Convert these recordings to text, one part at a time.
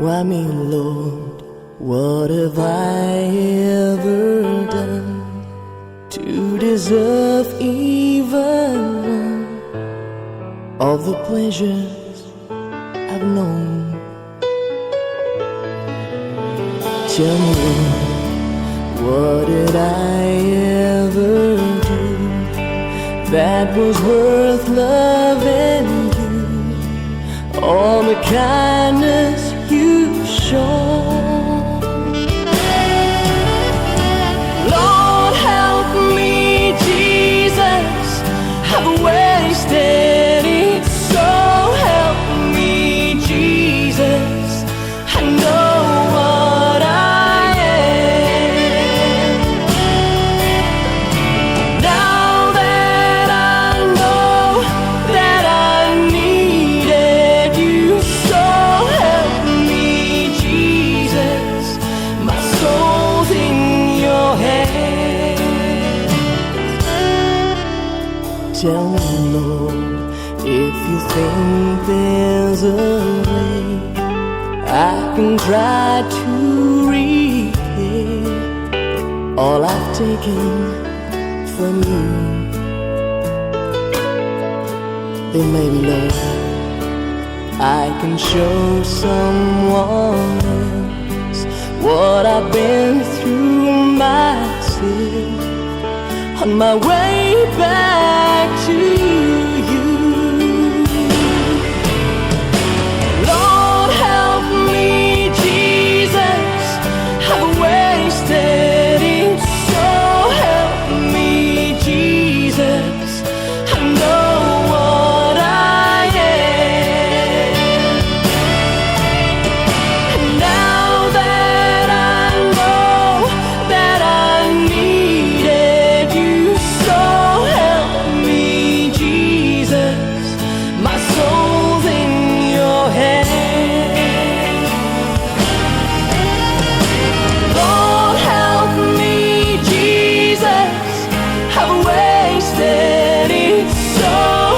Why me, Lord, what have I ever done to deserve even one of the pleasures I've known? Tell me, Lord, what did I ever do that was worth loving you? All the kindness you shown. Lord, help me, Jesus, I've wasted it. So help me, Jesus, I know what I am. Now that I know that I needed you, so help me, Jesus, my soul's in your hands. Tell me, Lord, if you think there's a way I can try to repay all I've taken from you. Then maybe, Lord, I can show someone else what I've been through myself on my way back to you. Lord, help me, Jesus, I've wasted it. So help me, Jesus, I know what I am. Now that I know that I needed you, so help me, Jesus, my soul's in your hands. Lord, help me, Jesus, I've wasted it. So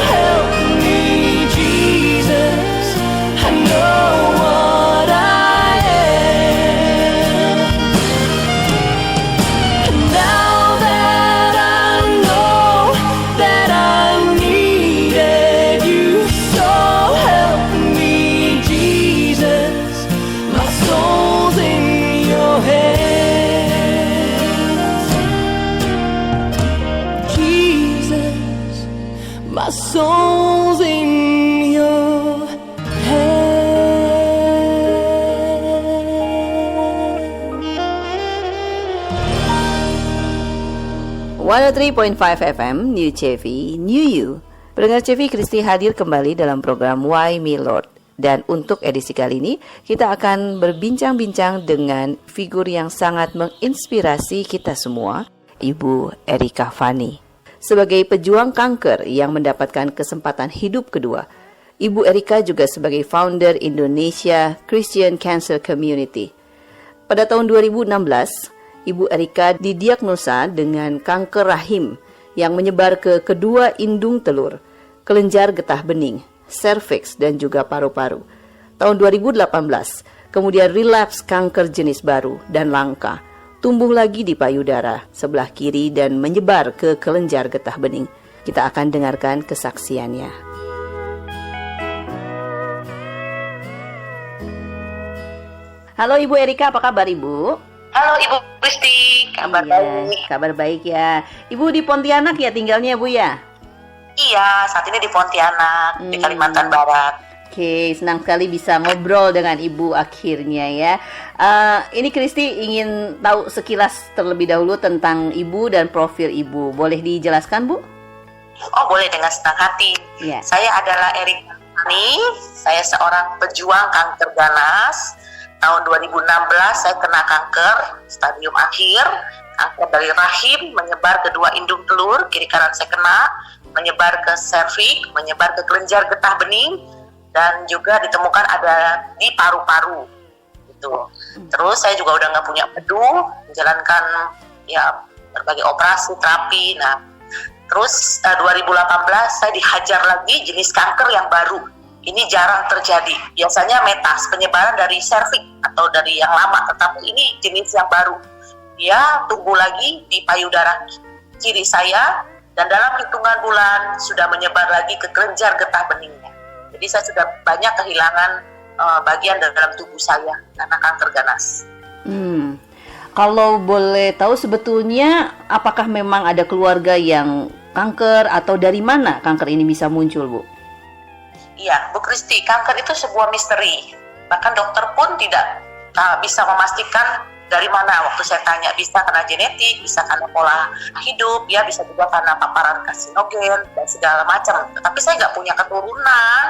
help me, Jesus, I know what I am. Now that I know that I needed you, so help me, Jesus, my soul's in your hands. Jesus, my soul's in your hands. 103.5 FM New CV New You. Pendengar CV, Kristi hadir kembali dalam program Why Me Lord. Dan untuk edisi kali ini kita akan berbincang-bincang dengan figur yang sangat menginspirasi kita semua, Ibu Erika Fani. Sebagai pejuang kanker yang mendapatkan kesempatan hidup kedua, Ibu Erika juga sebagai founder Indonesia Christian Cancer Community. Pada tahun 2016, Ibu Erika didiagnosa dengan kanker rahim yang menyebar ke kedua indung telur, kelenjar getah bening, serviks, dan juga paru-paru. Tahun 2018, kemudian relapse kanker jenis baru dan langka, tumbuh lagi di payudara sebelah kiri dan menyebar ke kelenjar getah bening. Kita akan dengarkan kesaksiannya. Halo Ibu Erika, apa kabar Ibu? Halo Ibu Kristi, kabar baik. Kabar baik ya. Ibu di Pontianak ya tinggalnya Bu ya? Iya, saat ini di Pontianak, di Kalimantan Barat. Oke, senang sekali bisa ngobrol dengan Ibu akhirnya ya. Ini Kristi ingin tahu sekilas terlebih dahulu tentang Ibu dan profil Ibu. Boleh dijelaskan Bu? Oh boleh, dengan senang hati. Ya. Saya adalah Erika Fani, saya seorang pejuang kanker ganas. Tahun 2016 saya kena kanker stadium akhir, kanker dari rahim menyebar ke dua indung telur, kiri kanan saya kena, menyebar ke serviks, menyebar ke kelenjar getah bening, dan juga ditemukan ada di paru-paru. Gitu. Terus saya juga udah nggak punya pedu, menjalankan ya berbagai operasi, terapi. Nah, terus 2018 saya dihajar lagi jenis kanker yang baru, ini jarang terjadi. Biasanya metas, penyebaran dari serviks atau dari yang lama, tetapi ini jenis yang baru. Dia tumbuh lagi di payudara kiri saya, dan dalam hitungan bulan sudah menyebar lagi ke kelenjar getah beningnya. Jadi saya sudah banyak kehilangan bagian dalam tubuh saya karena kanker ganas. Kalau boleh tahu sebetulnya apakah memang ada keluarga yang kanker atau dari mana kanker ini bisa muncul, Bu? Iya, Bu Kristi, kanker itu sebuah misteri. Bahkan dokter pun tidak bisa memastikan dari mana. Waktu saya tanya, bisa karena genetik, bisa karena pola hidup, ya bisa juga karena paparan karsinogen dan segala macam. Tapi saya nggak punya keturunan.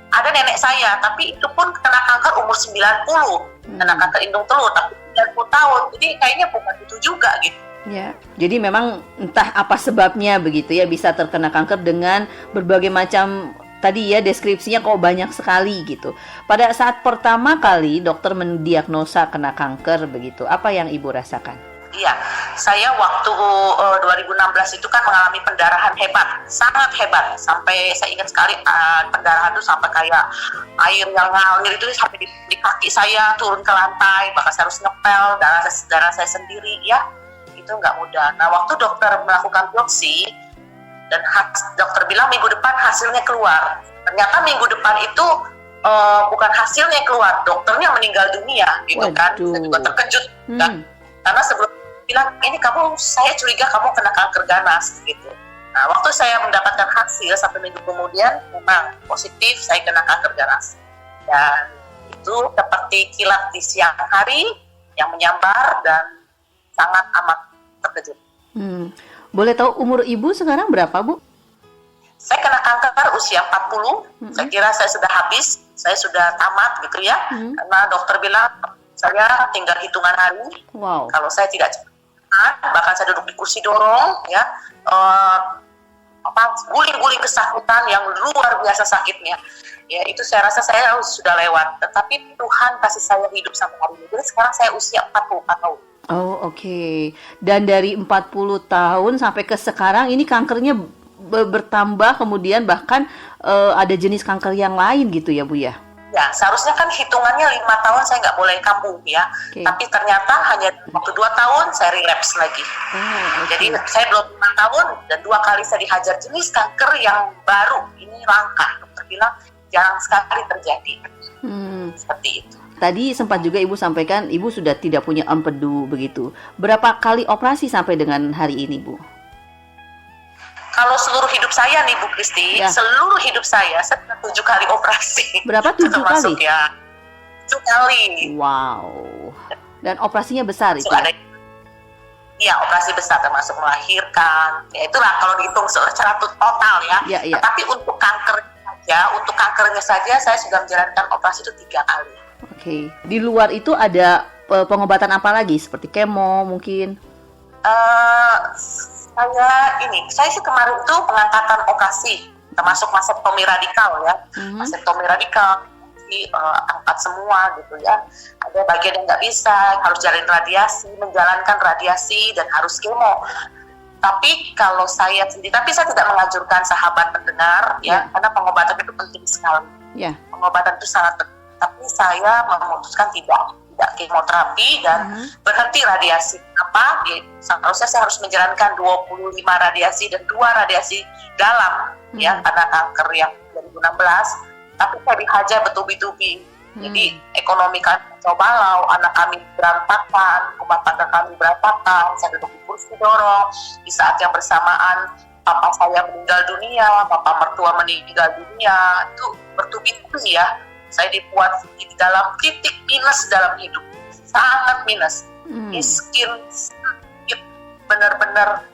Ada nenek saya, tapi itu pun kena kanker umur 90, kena kanker indung telur, tapi 90 tahun. Jadi kayaknya bukan itu juga gitu. Ya, jadi memang entah apa sebabnya begitu ya, bisa terkena kanker dengan berbagai macam tadi ya deskripsinya kok banyak sekali gitu. Pada saat pertama kali dokter mendiagnosa kena kanker begitu, apa yang Ibu rasakan? Iya, saya waktu 2016 itu kan mengalami pendarahan hebat, sangat hebat. Sampai saya ingat sekali pendarahan itu sampai kayak air yang ngalir itu sampai di kaki saya turun ke lantai, bahkan saya harus ngepel darah saya sendiri ya. Itu nggak mudah. Nah, waktu dokter melakukan biopsi dan dokter bilang minggu depan hasilnya keluar. Ternyata minggu depan itu bukan hasilnya keluar, dokternya meninggal dunia, gitu kan. Saya juga terkejut, kan? Karena sebelum bilang ini saya curiga kamu kena kanker ganas, gitu. Nah, waktu saya mendapatkan hasil 1 minggu kemudian memang positif saya kena kanker ganas. Dan itu seperti kilat di siang hari yang menyambar dan sangat amat terkejut. Boleh tahu umur Ibu sekarang berapa, Bu? Saya kena kanker usia 40. Saya kira saya sudah habis, saya sudah tamat gitu ya. Karena dokter bilang saya tinggal hitungan hari. Wow. Kalau saya tidak cepat, bahkan saya duduk di kursi dorong ya, guling-guling kesakitan yang luar biasa sakitnya. Ya itu saya rasa saya sudah lewat. Tetapi Tuhan kasih saya hidup sampai hari ini. Jadi sekarang saya usia 44 tahun. Oh, oke. Dan dari 40 tahun sampai ke sekarang ini kankernya bertambah, kemudian bahkan ada jenis kanker yang lain gitu ya, Bu ya? Ya, seharusnya kan hitungannya 5 tahun saya nggak boleh kambuh ya. Okay. Tapi ternyata hanya waktu 2 tahun saya relapse lagi. Jadi saya belum 5 tahun dan 2 kali saya dihajar jenis kanker yang baru. Ini langka. Dokter bilang jarang sekali terjadi. Seperti itu. Tadi sempat juga Ibu sampaikan Ibu sudah tidak punya empedu begitu. Berapa kali operasi sampai dengan hari ini, Bu? Kalau seluruh hidup saya nih Bu Kristi, seluruh hidup saya sudah 7 kali operasi. Berapa 7 kali? Ya, 7 kali. Wow. Dan operasinya besar itu? Iya, operasi besar termasuk melahirkan. Ya itulah kalau dihitung secara total ya. Ya. Tapi untuk kankernya saja saya sudah menjalankan operasi itu 3 kali. Oke. Di luar itu ada pengobatan apa lagi? Seperti kemo mungkin? Saya sih kemarin itu pengangkatan operasi, termasuk masektomi radikal ya. Masektomi radikal, angkat semua gitu ya. Ada bagian yang nggak bisa, harus menjalankan radiasi dan harus kemo. Tapi kalau saya sendiri, tapi saya tidak menganjurkan sahabat pendengar ya, karena pengobatan itu penting sekali. Pengobatan itu sangat penting. Tapi saya memutuskan tidak kemoterapi dan berhenti radiasi. Apa? Seharusnya saya harus menjalankan 25 radiasi dan 2 radiasi dalam ya karena kanker yang 2016. Tapi saya dihajar bertubi-tubi. Jadi ekonomi kami kacau balau, anak kami berantakan, rumah tangga kami berantakan, saya duduk di kursi dorong. Di saat yang bersamaan papa saya meninggal dunia, papa mertua meninggal dunia, itu bertubi-tubi ya. Saya dibuat di dalam titik minus dalam hidup, sangat minus, miskin, sakit, benar-benar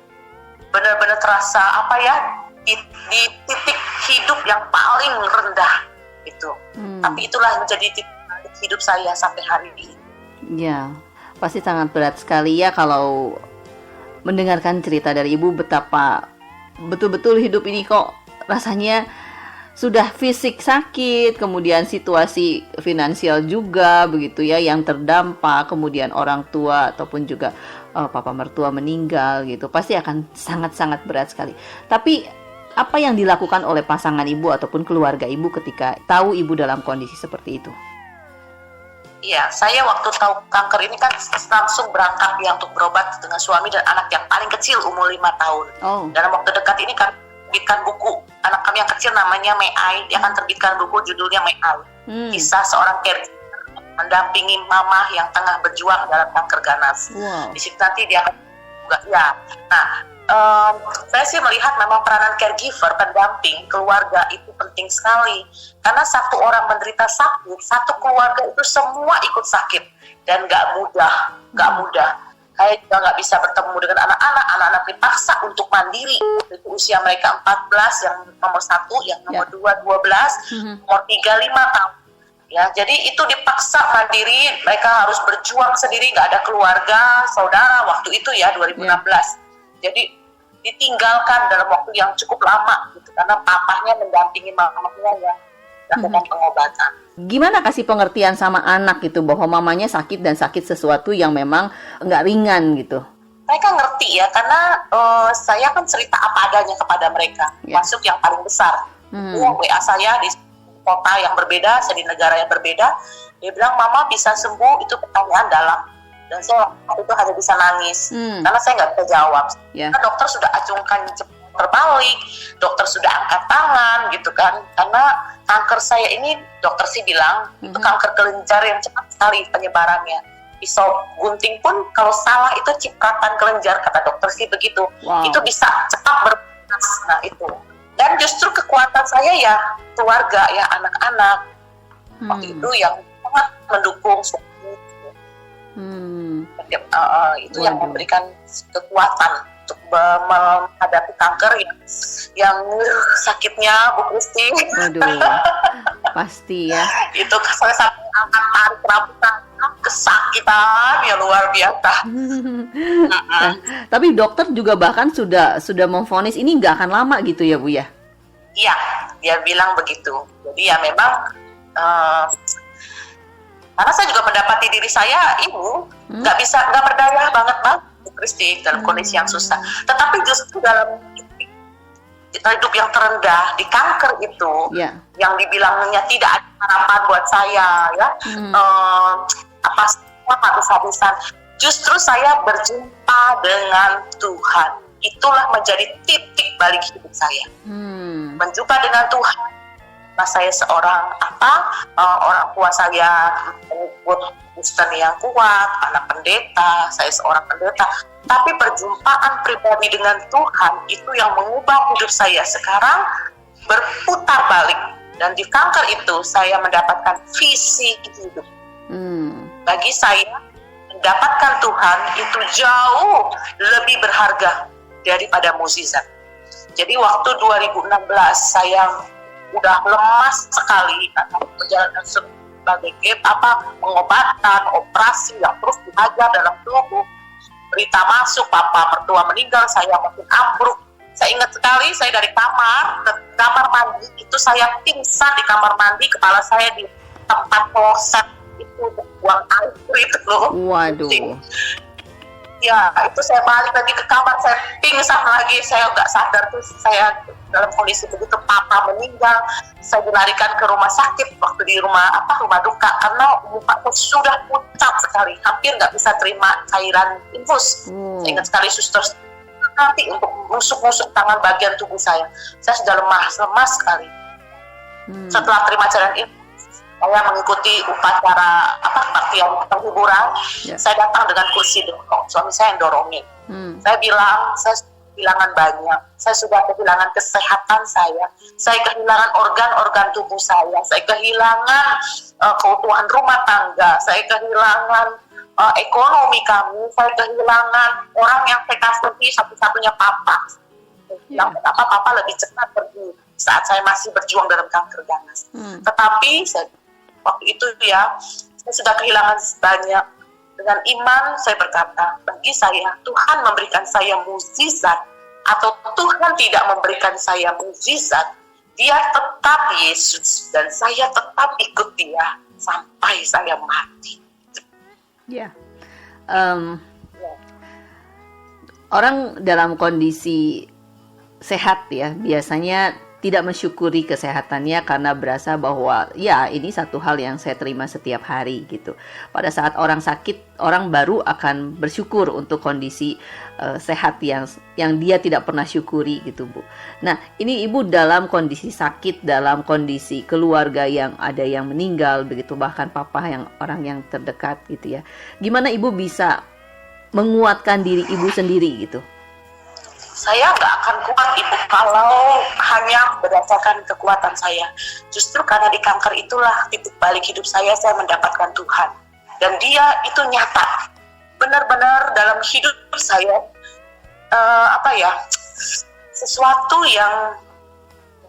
terasa apa ya di titik hidup yang paling rendah itu. Tapi itulah yang menjadi titik hidup saya sampai hari ini. Ya, pasti sangat berat sekali ya kalau mendengarkan cerita dari Ibu betapa betul-betul hidup ini kok rasanya sudah fisik sakit, kemudian situasi finansial juga begitu ya yang terdampak, kemudian orang tua ataupun juga papa mertua meninggal gitu, pasti akan sangat-sangat berat sekali. Tapi Apa yang dilakukan oleh pasangan ibu ataupun keluarga ibu ketika tahu ibu dalam kondisi seperti itu? Iya, saya waktu tahu kanker ini kan langsung berangkat ya untuk berobat dengan suami dan anak yang paling kecil umur 5 tahun. Oh. Dalam waktu dekat ini kami terbitkan buku. Anak kami yang kecil namanya Mei Ai, dia akan terbitkan buku judulnya Mei Ai. Kisah seorang caregiver mendampingi mama yang tengah berjuang dalam kanker ganas. Wow. Di situ nanti dia akan juga ya. Nah, saya sih melihat memang peranan caregiver, pendamping keluarga itu penting sekali, karena satu orang menderita sakit, satu keluarga itu semua ikut sakit dan nggak mudah. Saya juga nggak bisa bertemu dengan anak-anak dipaksa untuk mandiri. Itu usia mereka 14, yang nomor 1, yang nomor 2 12, nomor 3 5 tahun. Ya, jadi itu dipaksa mandiri, mereka harus berjuang sendiri, nggak ada keluarga, saudara waktu itu ya 2016. Jadi ditinggalkan dalam waktu yang cukup lama gitu, karena papahnya mendampingi mamanya ya lakukan pengobatan. Gimana kasih pengertian sama anak gitu bahwa mamanya sakit dan sakit sesuatu yang memang nggak ringan gitu? Mereka ngerti ya, karena saya kan cerita apa adanya kepada mereka, masuk yang paling besar. WA saya di kota yang berbeda, saya di negara yang berbeda, dia bilang mama bisa sembuh, itu pertanyaan dalam. Dan saya waktu itu hanya bisa nangis karena saya nggak bisa jawab. Karena dokter sudah acungkan terbalik, dokter sudah angkat tangan gitu kan, karena kanker saya ini dokter sih bilang itu kanker kelenjar yang cepat sekali penyebarannya. Pisau gunting pun kalau salah itu cipratan kelenjar, kata dokter sih begitu. Itu bisa cepat berpanas. Nah itu. Dan justru kekuatan saya ya keluarga ya, anak-anak waktu itu yang sangat mendukung. Itu yang memberikan kekuatan untuk menghadapi kanker yang sakitnya Bu Kristi. Waduh, pasti ya. Itu saya sampai angkat tarik rambutan, kesakitan ya luar biasa. Tapi dokter juga bahkan sudah memvonis ini nggak akan lama gitu ya Bu ya? Iya, dia bilang begitu. Jadi ya memang karena saya juga mendapati diri saya ibu nggak berdaya banget Bu Kristi dalam kondisi yang susah. Tetapi justru dalam hidup yang terendah di kanker itu, yang dibilangnya tidak ada harapan buat saya ya, apa semua habis-habisan. Justru saya berjumpa dengan Tuhan. Itulah menjadi titik balik hidup saya. Berjumpa dengan Tuhan. Nah, saya seorang orang tua saya pengikut Kristen yang kuat, anak pendeta, saya seorang pendeta. Tapi perjumpaan pribadi dengan Tuhan itu yang mengubah hidup saya sekarang berputar balik. Dan di kanker itu saya mendapatkan visi hidup. Bagi saya mendapatkan Tuhan itu jauh lebih berharga daripada mukjizat. Jadi waktu 2016 saya udah lemas sekali karena menjalankan sebagai pengobatan, operasi yang terus dihajar dalam tubuh. Berita masuk, papa mertua meninggal, saya makin ambruk. Saya ingat sekali, saya dari kamar ke kamar mandi, itu saya pingsan di kamar mandi, kepala saya di tempat kloset itu buang air itu loh. Waduh. Ya, itu saya balik lagi ke kamar, saya pingsan lagi, saya nggak sadar tuh saya dalam kondisi begitu. Papa meninggal, saya dilarikan ke rumah sakit waktu di rumah duka karena muka sudah pucat sekali, hampir nggak bisa terima cairan infus. Saya ingat sekali suster nanti untuk nusuk-nusuk tangan bagian tubuh saya sudah lemas sekali. Setelah terima cairan infus, saya mengikuti upacara kebaktian penghiburan. Saya datang dengan kursi dorong, suami saya yang dorongin. Saya bilang saya kehilangan banyak, saya sudah kehilangan kesehatan saya kehilangan organ-organ tubuh saya kehilangan keutuhan rumah tangga, saya kehilangan ekonomi kami, saya kehilangan orang yang saya kasihi, satu-satunya papa. Yang kenapa papa lebih cepat pergi saat saya masih berjuang dalam kanker ganas. Tetapi waktu itu ya, saya sudah kehilangan banyak. Dengan iman saya berkata, bagi saya Tuhan memberikan saya mukjizat atau Tuhan tidak memberikan saya mukjizat, Dia tetap Yesus dan saya tetap ikut Dia sampai saya mati. Orang dalam kondisi sehat ya, biasanya tidak mensyukuri kesehatannya karena berasa bahwa ya ini satu hal yang saya terima setiap hari gitu. Pada saat orang sakit, orang baru akan bersyukur untuk kondisi sehat yang dia tidak pernah syukuri gitu, Bu. Nah, ini Ibu dalam kondisi sakit, dalam kondisi keluarga yang ada yang meninggal begitu, bahkan papa yang orang yang terdekat gitu ya. Gimana Ibu bisa menguatkan diri Ibu sendiri gitu? Saya nggak akan kuat, Ibu, kalau hanya berdasarkan kekuatan saya. Justru karena di kanker itulah titik balik hidup saya mendapatkan Tuhan. Dan Dia itu nyata. Benar-benar dalam hidup saya, sesuatu yang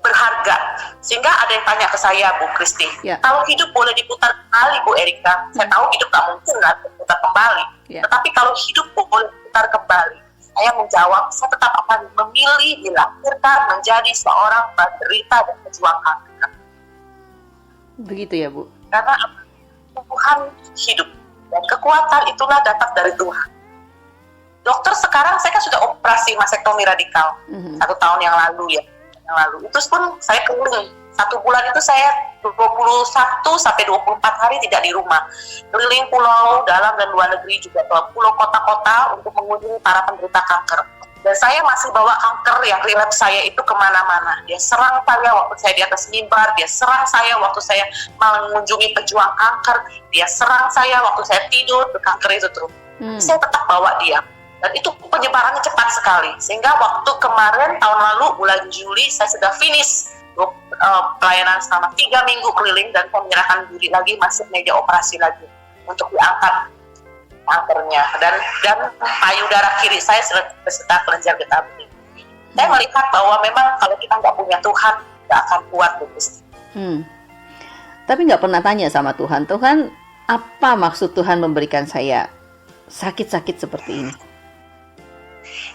berharga. Sehingga ada yang tanya ke saya, Bu Kristi, kalau hidup boleh diputar kembali, Bu Erika, saya tahu hidup nggak mungkin lah diputar kembali. Tetapi kalau hidup boleh diputar kembali, saya menjawab, saya tetap akan memilih dilahirkan menjadi seorang penderita dan pejuang kanker. Begitu ya, Bu? Karena Tuhan hidup, dan kekuatan itulah datang dari Tuhan. Dokter sekarang, saya kan sudah operasi mastektomi radikal 1 tahun yang lalu ya. Itu pun saya keliling. 1 bulan itu saya 21 sampai 24 hari tidak di rumah. Keliling pulau dalam dan luar negeri, juga ke pulau kota-kota untuk mengunjungi para penderita kanker. Dan saya masih bawa kanker yang relapse saya itu kemana-mana. Dia serang saya waktu saya di atas mimbar, dia serang saya waktu saya mengunjungi pejuang kanker, dia serang saya waktu saya tidur, kanker itu terus. Saya tetap bawa dia. Dan itu penyebarannya cepat sekali. Sehingga waktu kemarin, tahun lalu, bulan Juli, saya sudah finish pelayanan selama 3 minggu keliling dan menyerahkan diri lagi, masuk meja operasi lagi untuk diangkat kankernya, dan payudara kiri saya beserta kelenjar getah bening. Saya melihat bahwa memang kalau kita nggak punya Tuhan, nggak akan kuat, Bu Kristi. Tapi nggak pernah tanya sama Tuhan, Tuhan, apa maksud Tuhan memberikan saya sakit-sakit seperti ini?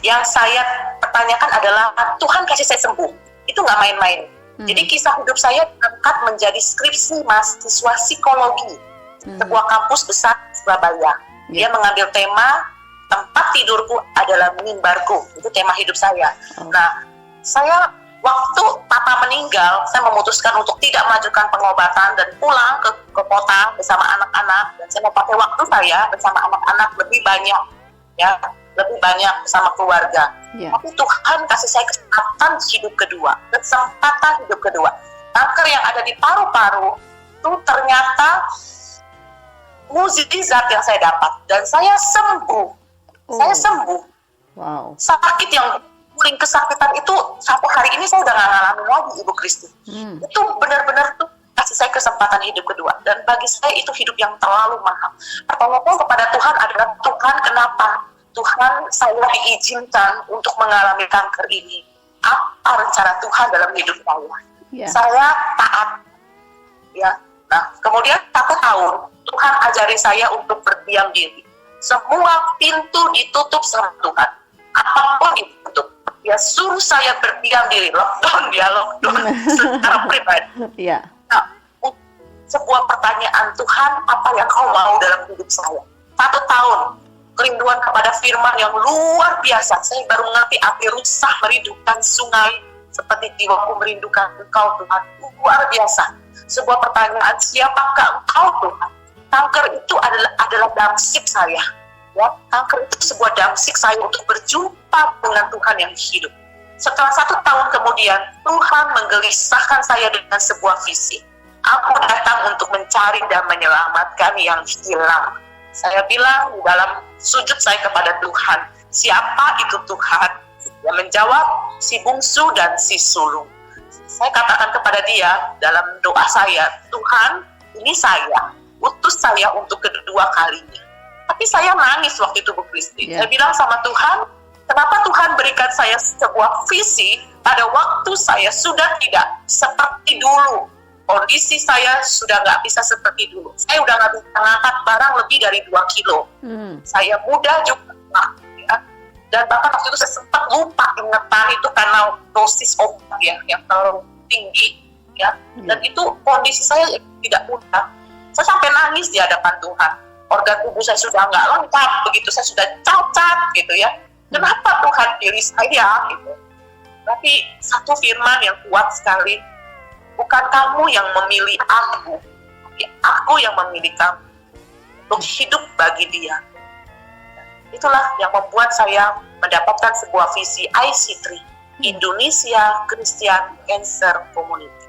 Yang saya pertanyakan adalah, Tuhan kasih saya sembuh, itu nggak main-main. Jadi kisah hidup saya diangkat menjadi skripsi mahasiswa psikologi sebuah kampus besar di Surabaya. Dia mengambil tema tempat tidurku adalah mimbarku, itu tema hidup saya. Nah, saya waktu papa meninggal, saya memutuskan untuk tidak melanjutkan pengobatan dan pulang ke kota bersama anak-anak, dan saya mau pakai waktu saya bersama anak-anak lebih banyak, ya, lebih banyak bersama keluarga. Tapi Tuhan kasih saya kesempatan hidup kedua. Kanker yang ada di paru-paru itu ternyata mukjizat yang saya dapat, dan saya sembuh. Saya sembuh. Wow. Sakit yang paling kesakitan itu sampai hari ini saya udah nggak ngalamin lagi, Ibu Kristi. Itu benar-benar tuh kasih saya kesempatan hidup kedua, dan bagi saya itu hidup yang terlalu mahal. Pertanyaannya kepada Tuhan adalah, Tuhan, kenapa Tuhan saya diizinkan untuk mengalami kanker ini? Apa rencana Tuhan dalam hidup saya? Saya taat, ya. Nah, kemudian 1 tahun Tuhan ajari saya untuk berdiam diri. Semua pintu ditutup sama Tuhan, apapun ditutup. Dia suruh saya berdiam diri, lockdown secara pribadi. Nah, sebuah pertanyaan, Tuhan, apa yang kau mau dalam hidup saya? 1 tahun kerinduan kepada firman yang luar biasa. Saya baru mengerti api rusak merindukan sungai, seperti jiwaku merindukan Engkau, Tuhan. Luar biasa. Sebuah pertanyaan, siapakah Engkau, Tuhan? Kanker itu adalah damsik saya. Ya, kanker itu sebuah damsik saya untuk berjumpa dengan Tuhan yang hidup. Setelah 1 tahun kemudian, Tuhan menggelisahkan saya dengan sebuah visi. Aku datang untuk mencari dan menyelamatkan yang hilang. Saya bilang dalam sujud saya kepada Tuhan, siapa itu Tuhan? Dia menjawab, si bungsu dan si sulung. Saya katakan kepada dia dalam doa saya, Tuhan, ini saya, utus saya untuk kedua kalinya. Tapi saya nangis waktu itu, Bu Kristi. Saya bilang sama Tuhan, kenapa Tuhan berikan saya sebuah visi pada waktu saya sudah tidak seperti dulu. Kondisi saya sudah nggak bisa seperti dulu. Saya udah nggak bisa ngangkat barang lebih dari 2 kilo. Saya muda juga, ya. Dan bahkan waktu itu saya sempat lupa ingatan itu karena dosis obat ya, yang terlalu tinggi, ya. Dan itu kondisi saya tidak mudah. Saya sampai nangis di hadapan Tuhan. Organ tubuh saya sudah nggak lengkap, begitu saya sudah cacat, gitu ya. Kenapa Tuhan pilih saya, gitu? Tapi satu firman yang kuat sekali, bukan kamu yang memilih aku, tapi aku yang memilih kamu untuk hidup bagi dia. Itulah yang membuat saya mendapatkan sebuah visi IC3, Indonesia Christian Cancer Community.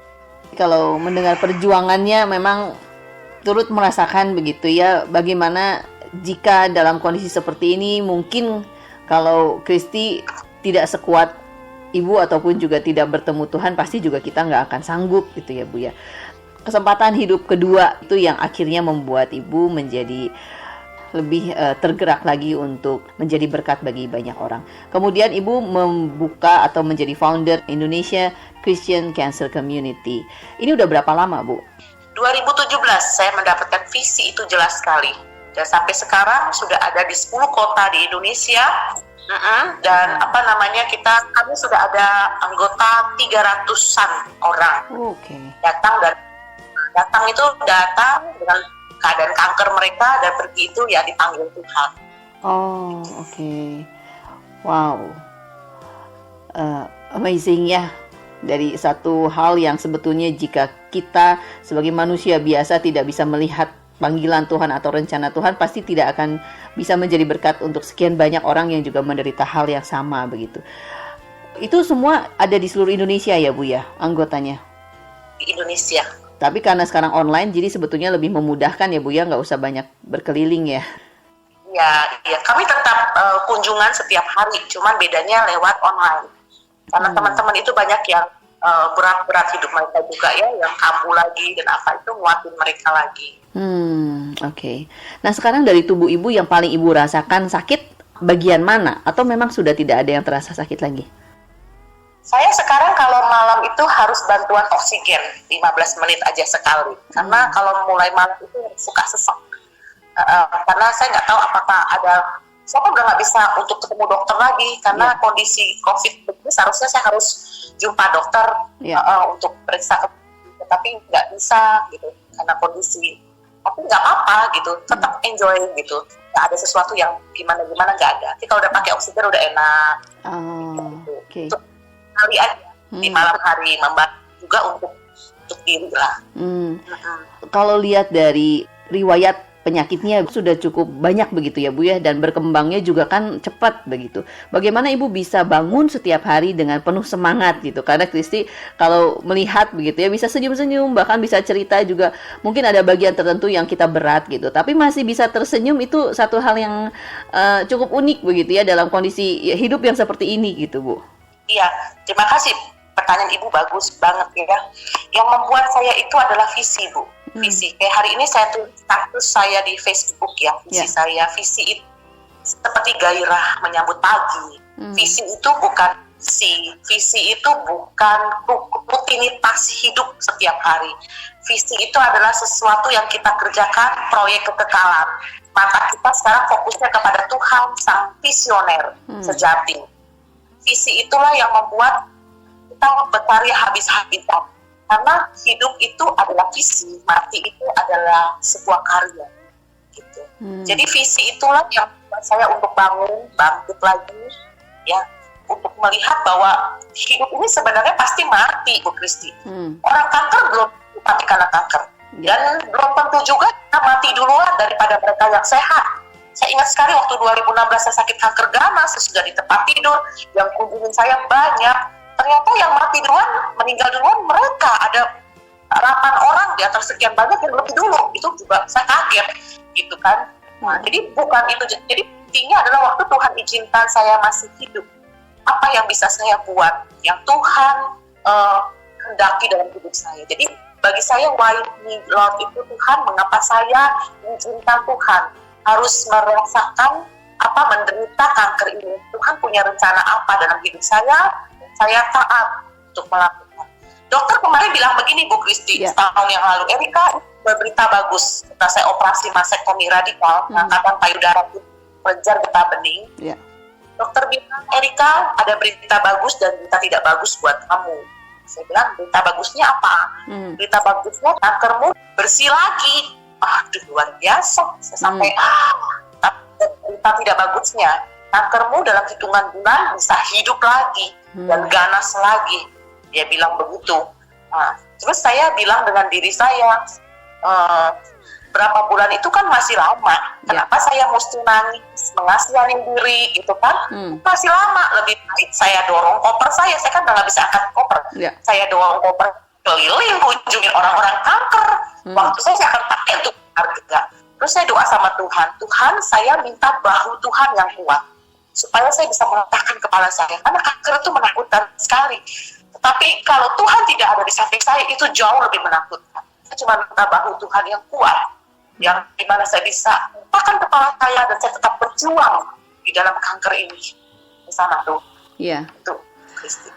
Kalau mendengar perjuangannya memang turut merasakan begitu ya, bagaimana jika dalam kondisi seperti ini mungkin kalau Kristi tidak sekuat Ibu ataupun juga tidak bertemu Tuhan, pasti juga kita nggak akan sanggup gitu ya Bu ya. Kesempatan hidup kedua itu yang akhirnya membuat Ibu menjadi lebih tergerak lagi untuk menjadi berkat bagi banyak orang. Kemudian Ibu membuka atau menjadi founder Indonesia Christian Cancer Community. Ini udah berapa lama Bu? 2017 saya mendapatkan visi itu jelas sekali. Dan sampai sekarang sudah ada di 10 kota di Indonesia. Dan kami sudah ada anggota 300-an orang. Oke. Datang dengan keadaan kanker mereka dan pergi itu ya dipanggil Tuhan. Oh, oke. Wow. Amazing ya. Dari satu hal yang sebetulnya jika kita sebagai manusia biasa tidak bisa melihat panggilan Tuhan atau rencana Tuhan, pasti tidak akan bisa menjadi berkat untuk sekian banyak orang yang juga menderita hal yang sama begitu. Itu semua ada di seluruh Indonesia ya Bu ya, anggotanya? Di Indonesia. Tapi karena sekarang online, jadi sebetulnya lebih memudahkan ya Bu ya, nggak usah banyak berkeliling ya. Ya, kami tetap kunjungan setiap hari, cuman bedanya lewat online. Karena teman-teman itu banyak yang berat-berat hidup mereka juga ya, yang kambuh lagi dan apa itu nguatin mereka lagi. Oke. Nah sekarang dari tubuh Ibu yang paling Ibu rasakan sakit bagian mana? Atau memang sudah tidak ada yang terasa sakit lagi? Saya sekarang kalau malam itu harus bantuan oksigen 15 menit aja sekali. Karena kalau mulai malam itu suka sesak. Karena saya nggak tahu apakah saya udah nggak bisa untuk ketemu dokter lagi. Karena kondisi COVID begini seharusnya saya harus jumpa dokter untuk periksa. Tapi nggak bisa gitu karena kondisi. Tapi nggak apa-apa gitu, tetap enjoy gitu. Nggak ada sesuatu yang gimana-gimana, nggak ada. Tapi kalau udah pakai oksigen udah enak. Gitu. Oke. Kali aja di malam hari membantu juga untuk diri lah. Kalau lihat dari riwayat penyakitnya sudah cukup banyak begitu ya Bu ya, dan berkembangnya juga kan cepat begitu. Bagaimana Ibu bisa bangun setiap hari dengan penuh semangat gitu? Karena Kristi kalau melihat begitu ya bisa senyum-senyum, bahkan bisa cerita juga. Mungkin ada bagian tertentu yang kita berat gitu, tapi masih bisa tersenyum, itu satu hal yang cukup unik begitu ya dalam kondisi hidup yang seperti ini gitu Bu. Iya, terima kasih. Pertanyaan Ibu bagus banget ya. Yang membuat saya itu adalah visi Bu. Visi. Kayak hari ini saya tulis status saya di Facebook ya. Visi itu seperti gairah menyambut pagi. Visi itu bukan visi itu bukan rutinitas hidup setiap hari. Visi itu adalah sesuatu yang kita kerjakan, proyek kekekalan. Maka kita sekarang fokusnya kepada Tuhan sang visioner sejati. Visi itulah yang membuat kita berkarya habis-habisan. Karena hidup itu adalah visi, mati itu adalah sebuah karya. Gitu. Jadi visi itulah yang membuat saya untuk bangkit lagi, ya, untuk melihat bahwa hidup ini sebenarnya pasti mati, Bu Kristi. Orang kanker belum mati karena kanker, dan belum tentu juga kita mati duluan daripada mereka yang sehat. Saya ingat sekali waktu 2016 saya sakit kanker ganas, sudah di tempat tidur, yang kunjungin saya banyak. Ternyata yang mati duluan, meninggal duluan mereka, ada 8 orang di antara sekian banyak yang lebih dulu. Itu juga saya kaget gitu kan. Nah, jadi bukan itu, jadi intinya adalah waktu Tuhan izinkan saya masih hidup, apa yang bisa saya buat yang Tuhan hendaki dalam hidup saya. Jadi bagi saya why me Lord itu Tuhan, mengapa saya izinkan Tuhan harus merasakan menderita kanker ini. Tuhan punya rencana apa dalam hidup saya taat untuk melakukan. Dokter kemarin bilang begini Bu Kristi, setahun yang lalu, Erika, berita bagus setelah saya operasi masektomi radikal, angkatan payudara kelenjar getah bening. Dokter bilang, Erika, ada berita bagus dan berita tidak bagus buat kamu. Saya bilang, berita bagusnya apa? Berita bagusnya kankermu bersih lagi. Aduh, luar biasa. Saya sampai tapi berita tidak bagusnya, kankermu dalam hitungan bulan bisa hidup lagi. dan ganas lagi. Dia bilang begitu. Nah, terus saya bilang dengan diri saya, berapa bulan itu kan masih lama. Kenapa saya mesti nangis, mengasihani diri gitu kan? Masih lama, lebih baik saya dorong koper saya kan udah nggak bisa angkat koper. Saya dorong koper keliling, kunjungin orang-orang kanker. Waktu saya akan pakai untuk harga. Terus saya doa sama Tuhan, Tuhan saya minta bahu Tuhan yang kuat, supaya saya bisa meletakkan kepala saya. Karena kanker itu menakutkan sekali. Tetapi kalau Tuhan tidak ada di samping saya, itu jauh lebih menakutkan. Saya cuma minta bahu Tuhan yang kuat, yang dimana saya bisa meletakkan kepala saya dan saya tetap berjuang di dalam kanker ini. Di sana tuh. Iya. Itu, Kristi.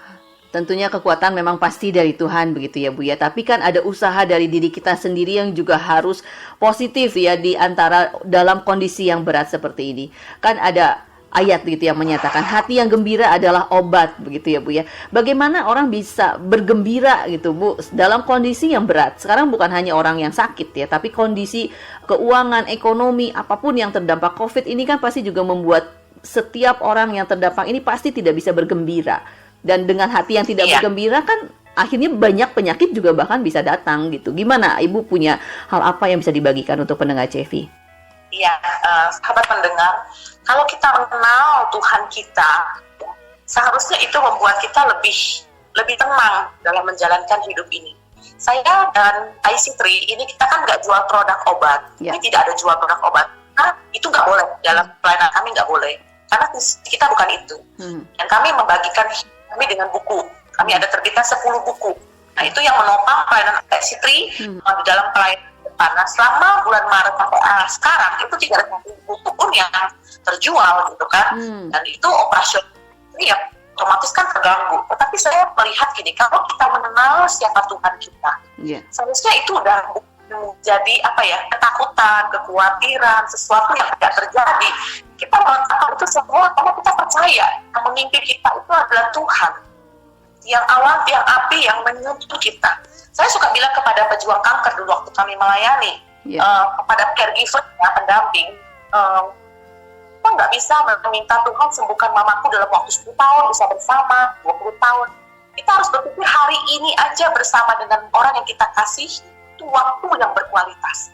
Tentunya kekuatan memang pasti dari Tuhan begitu ya Bu ya. Tapi kan ada usaha dari diri kita sendiri yang juga harus positif ya di antara dalam kondisi yang berat seperti ini. Kan ada ayat gitu yang menyatakan hati yang gembira adalah obat begitu ya Bu ya. Bagaimana orang bisa bergembira gitu Bu dalam kondisi yang berat. Sekarang bukan hanya orang yang sakit ya, tapi kondisi keuangan, ekonomi, apapun yang terdampak COVID ini kan pasti juga membuat setiap orang yang terdampak ini pasti tidak bisa bergembira. Dan dengan hati yang tidak bergembira kan akhirnya banyak penyakit juga bahkan bisa datang gitu. Gimana Ibu punya hal apa yang bisa dibagikan untuk pendengar CEVI? Iya, sahabat pendengar, kalau kita mengenal Tuhan kita, seharusnya itu membuat kita lebih tenang dalam menjalankan hidup ini. Saya dan IC3 ini kita kan nggak jual produk obat, kami tidak ada jual produk obat. Nah, itu nggak boleh dalam pelayanan kami, nggak boleh, karena kita bukan itu. Dan kami membagikan kami dengan buku. Kami ada terbitan 10 buku. Nah, itu yang menopang pelayanan IC3 di dalam pelayanan depan. Nah, selama bulan Maret sampai sekarang itu tidak ada buku pun yang terjual gitu kan. Dan itu operasional ya otomatis kan terganggu. Tetapi saya melihat gini, kalau kita mengenal siapa Tuhan kita, seharusnya itu udah menjadi ketakutan, kekhawatiran, sesuatu yang tidak terjadi. Kita melakukan itu semua karena kita percaya yang memimpin kita itu adalah Tuhan, yang awal, yang api, yang menuntun kita. Saya suka bilang kepada pejuang kanker dulu waktu kami melayani, kepada caregiver, pendamping, kita nggak bisa meminta Tuhan sembuhkan mamaku dalam waktu 10 tahun, bisa bersama 20 tahun. Kita harus berpikir hari ini aja bersama dengan orang yang kita kasih, itu waktu yang berkualitas.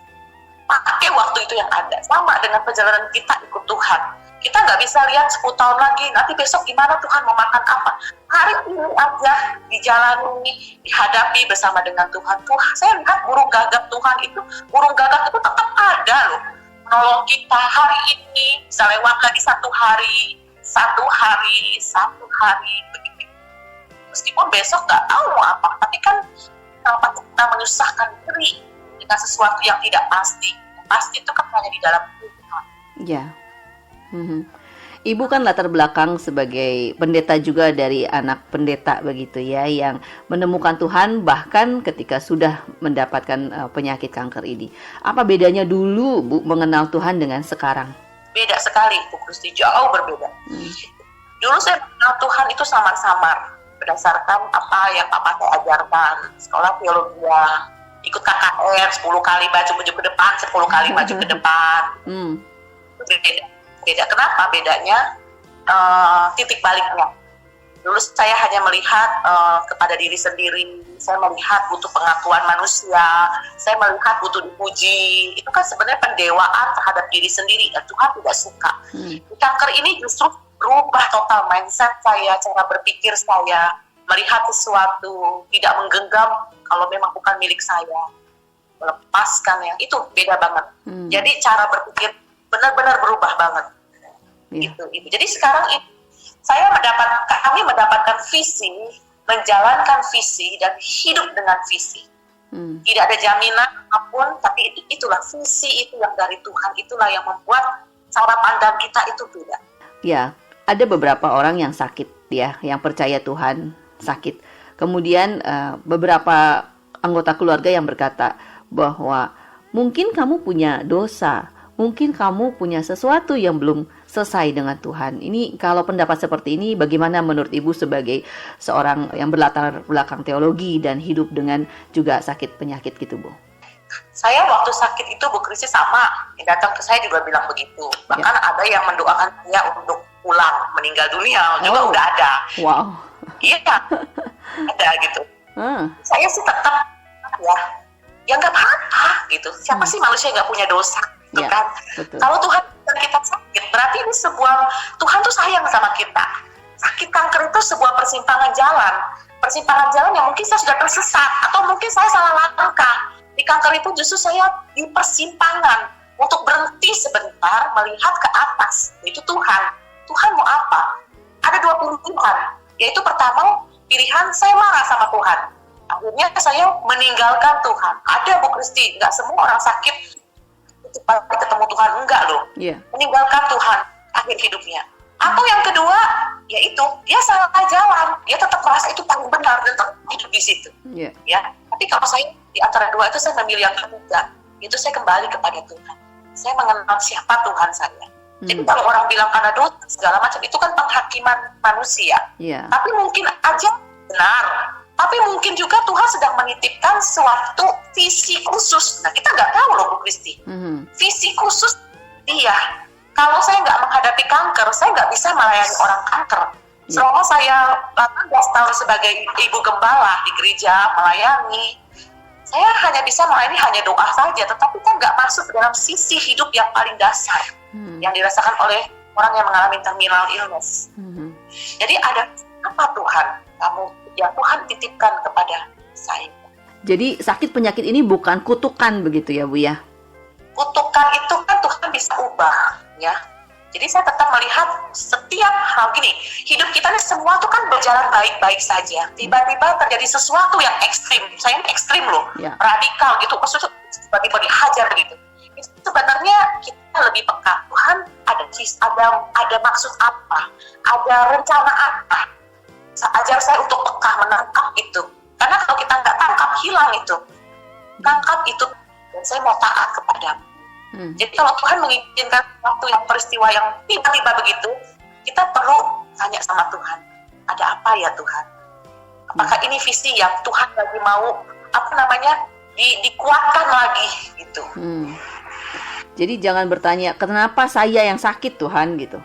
Pakai waktu itu yang ada, sama dengan perjalanan kita ikut Tuhan. Kita nggak bisa lihat 10 tahun lagi, nanti besok gimana Tuhan mau makan apa. Hari ini aja dijalani, dihadapi bersama dengan Tuhan. Saya lihat burung gagak Tuhan itu, burung gagak itu tetap ada loh. Menolong kita hari ini, bisa lewat lagi satu hari begitu. Meskipun besok nggak tahu mau apa, tapi kan tanpa kita menyusahkan diri dengan sesuatu yang tidak pasti. Pasti itu kan hanya di dalam Tuhan. Ya. Ibu kan latar belakang sebagai pendeta juga dari anak pendeta begitu ya, yang menemukan Tuhan bahkan ketika sudah mendapatkan penyakit kanker ini. Apa bedanya dulu Bu mengenal Tuhan dengan sekarang? Beda sekali Bu Kristi, jauh berbeda. Dulu saya mengenal Tuhan itu samar-samar berdasarkan apa yang Papa saya ajarkan, sekolah teologi, ikut KKR 10 kali maju ke depan, 10 kali maju ke depan. Beda. Kenapa bedanya? Titik baliknya. Dulu saya hanya melihat kepada diri sendiri, saya melihat butuh pengakuan manusia, saya melihat butuh dipuji. Itu kan sebenarnya pendewaan terhadap diri sendiri, dan Tuhan tidak suka. Kanker ini justru berubah total mindset saya, cara berpikir saya, melihat sesuatu, tidak menggenggam kalau memang bukan milik saya, melepaskan yang itu beda banget. Jadi cara berpikir benar-benar berubah banget. Itu. Jadi sekarang kami mendapatkan visi, menjalankan visi dan hidup dengan visi. Tidak ada jaminan apapun, tapi itulah visi itu yang dari Tuhan, itulah yang membuat cara pandang kita itu beda. Ya, ada beberapa orang yang sakit ya, yang percaya Tuhan sakit. Kemudian beberapa anggota keluarga yang berkata bahwa mungkin kamu punya dosa, mungkin kamu punya sesuatu yang belum selesai dengan Tuhan. Ini kalau pendapat seperti ini, bagaimana menurut Ibu sebagai seorang yang berlatar belakang teologi dan hidup dengan juga sakit penyakit gitu Bu? Saya waktu sakit itu Bu Kristi sama, yang datang ke saya juga bilang begitu. Bahkan ada yang mendoakan saya untuk pulang, meninggal dunia juga udah ada. Wow. Iya, ada gitu. Ah, Saya sih tetap ya nggak apa-apa gitu. Siapa sih manusia yang nggak punya dosa, gitu Ya, kan? betul. Kalau Tuhan bilang kita sakit, berarti ini sebuah Tuhan tuh sayang sama kita. Sakit kanker itu sebuah persimpangan jalan yang mungkin saya sudah tersesat atau mungkin saya salah langkah. Di kanker itu justru saya di persimpangan untuk berhenti sebentar melihat ke atas. Itu Tuhan. Tuhan mau apa? Ada dua pilihan. Yaitu pertama, pilihan saya marah sama Tuhan. Akhirnya saya meninggalkan Tuhan. Ada Bu Kristi, nggak semua orang sakit cepat ketemu Tuhan, enggak loh. Iya. Meninggalkan Tuhan akhir hidupnya. Atau yang kedua, yaitu dia salah jalan. Dia tetap merasa itu paling benar dan tetap hidup di situ. Iya. Ya, tapi kalau saya di antara dua itu saya memilih yang ketiga. Itu saya kembali kepada Tuhan. Saya mengenal siapa Tuhan saya. Jadi kalau orang bilang karena dosa segala macam itu kan penghakiman manusia. Iya. Tapi mungkin aja benar. Tapi mungkin juga Tuhan sedang menitipkan suatu visi khusus. Nah, kita nggak tahu loh Bu Kristi. Visi khusus dia. Kalau saya nggak menghadapi kanker, saya nggak bisa melayani orang kanker. Selama saya 18 tahun sebagai ibu gembala di gereja melayani, saya hanya bisa melayani hanya doa saja, tetapi kan nggak masuk ke dalam sisi hidup yang paling dasar yang dirasakan oleh orang yang mengalami terminal illness. Jadi ada apa Tuhan kamu yang Tuhan titipkan kepada saya? Jadi sakit penyakit ini bukan kutukan begitu ya Bu ya? Kutukan itu kan Tuhan bisa ubah, ya. Jadi saya tetap melihat setiap hal gini, hidup kita ini semua tuh kan berjalan baik-baik saja. Tiba-tiba terjadi sesuatu yang ekstrim, saya ini ekstrim loh, Ya. radikal gitu, maksudnya tiba-tiba dihajar gitu. Itu sebenarnya kita lebih peka, Tuhan ada maksud apa, ada rencana apa. Ajar saya untuk peka menangkap itu. Karena kalau kita nggak tangkap, hilang itu. Tangkap itu, dan saya mau taat kepadamu. Jadi kalau Tuhan mengizinkan waktu yang peristiwa yang tiba-tiba begitu, kita perlu tanya sama Tuhan, ada apa ya Tuhan? Apakah ini visi yang Tuhan lagi mau dikuatkan lagi gitu? Jadi jangan bertanya kenapa saya yang sakit Tuhan gitu.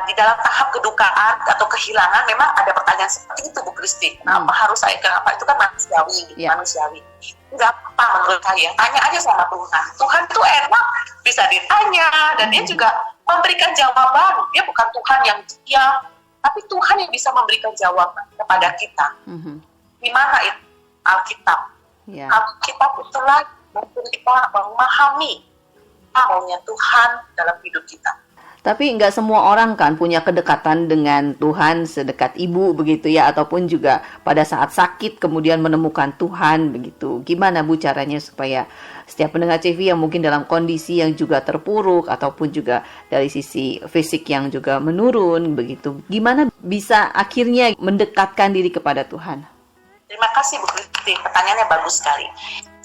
Di dalam tahap kedukaan atau kehilangan memang ada pertanyaan seperti itu Bu Kristi. Kenapa harus saya, kenapa? Itu kan manusiawi, manusiawi. Enggak apa menurut saya, tanya aja sama Tuhan. Tuhan itu enak, bisa ditanya, dan dia juga memberikan jawaban. Dia bukan Tuhan yang diam, tapi Tuhan yang bisa memberikan jawaban kepada kita. Di mana itu? Alkitab. Alkitab itulah membuat kita memahami maunya Tuhan dalam hidup kita. Tapi nggak semua orang kan punya kedekatan dengan Tuhan sedekat ibu begitu ya, ataupun juga pada saat sakit kemudian menemukan Tuhan begitu. Gimana Bu caranya supaya setiap pendengar CV yang mungkin dalam kondisi yang juga terpuruk ataupun juga dari sisi fisik yang juga menurun begitu, gimana bisa akhirnya mendekatkan diri kepada Tuhan? Terima kasih Bu Kristi, pertanyaannya bagus sekali.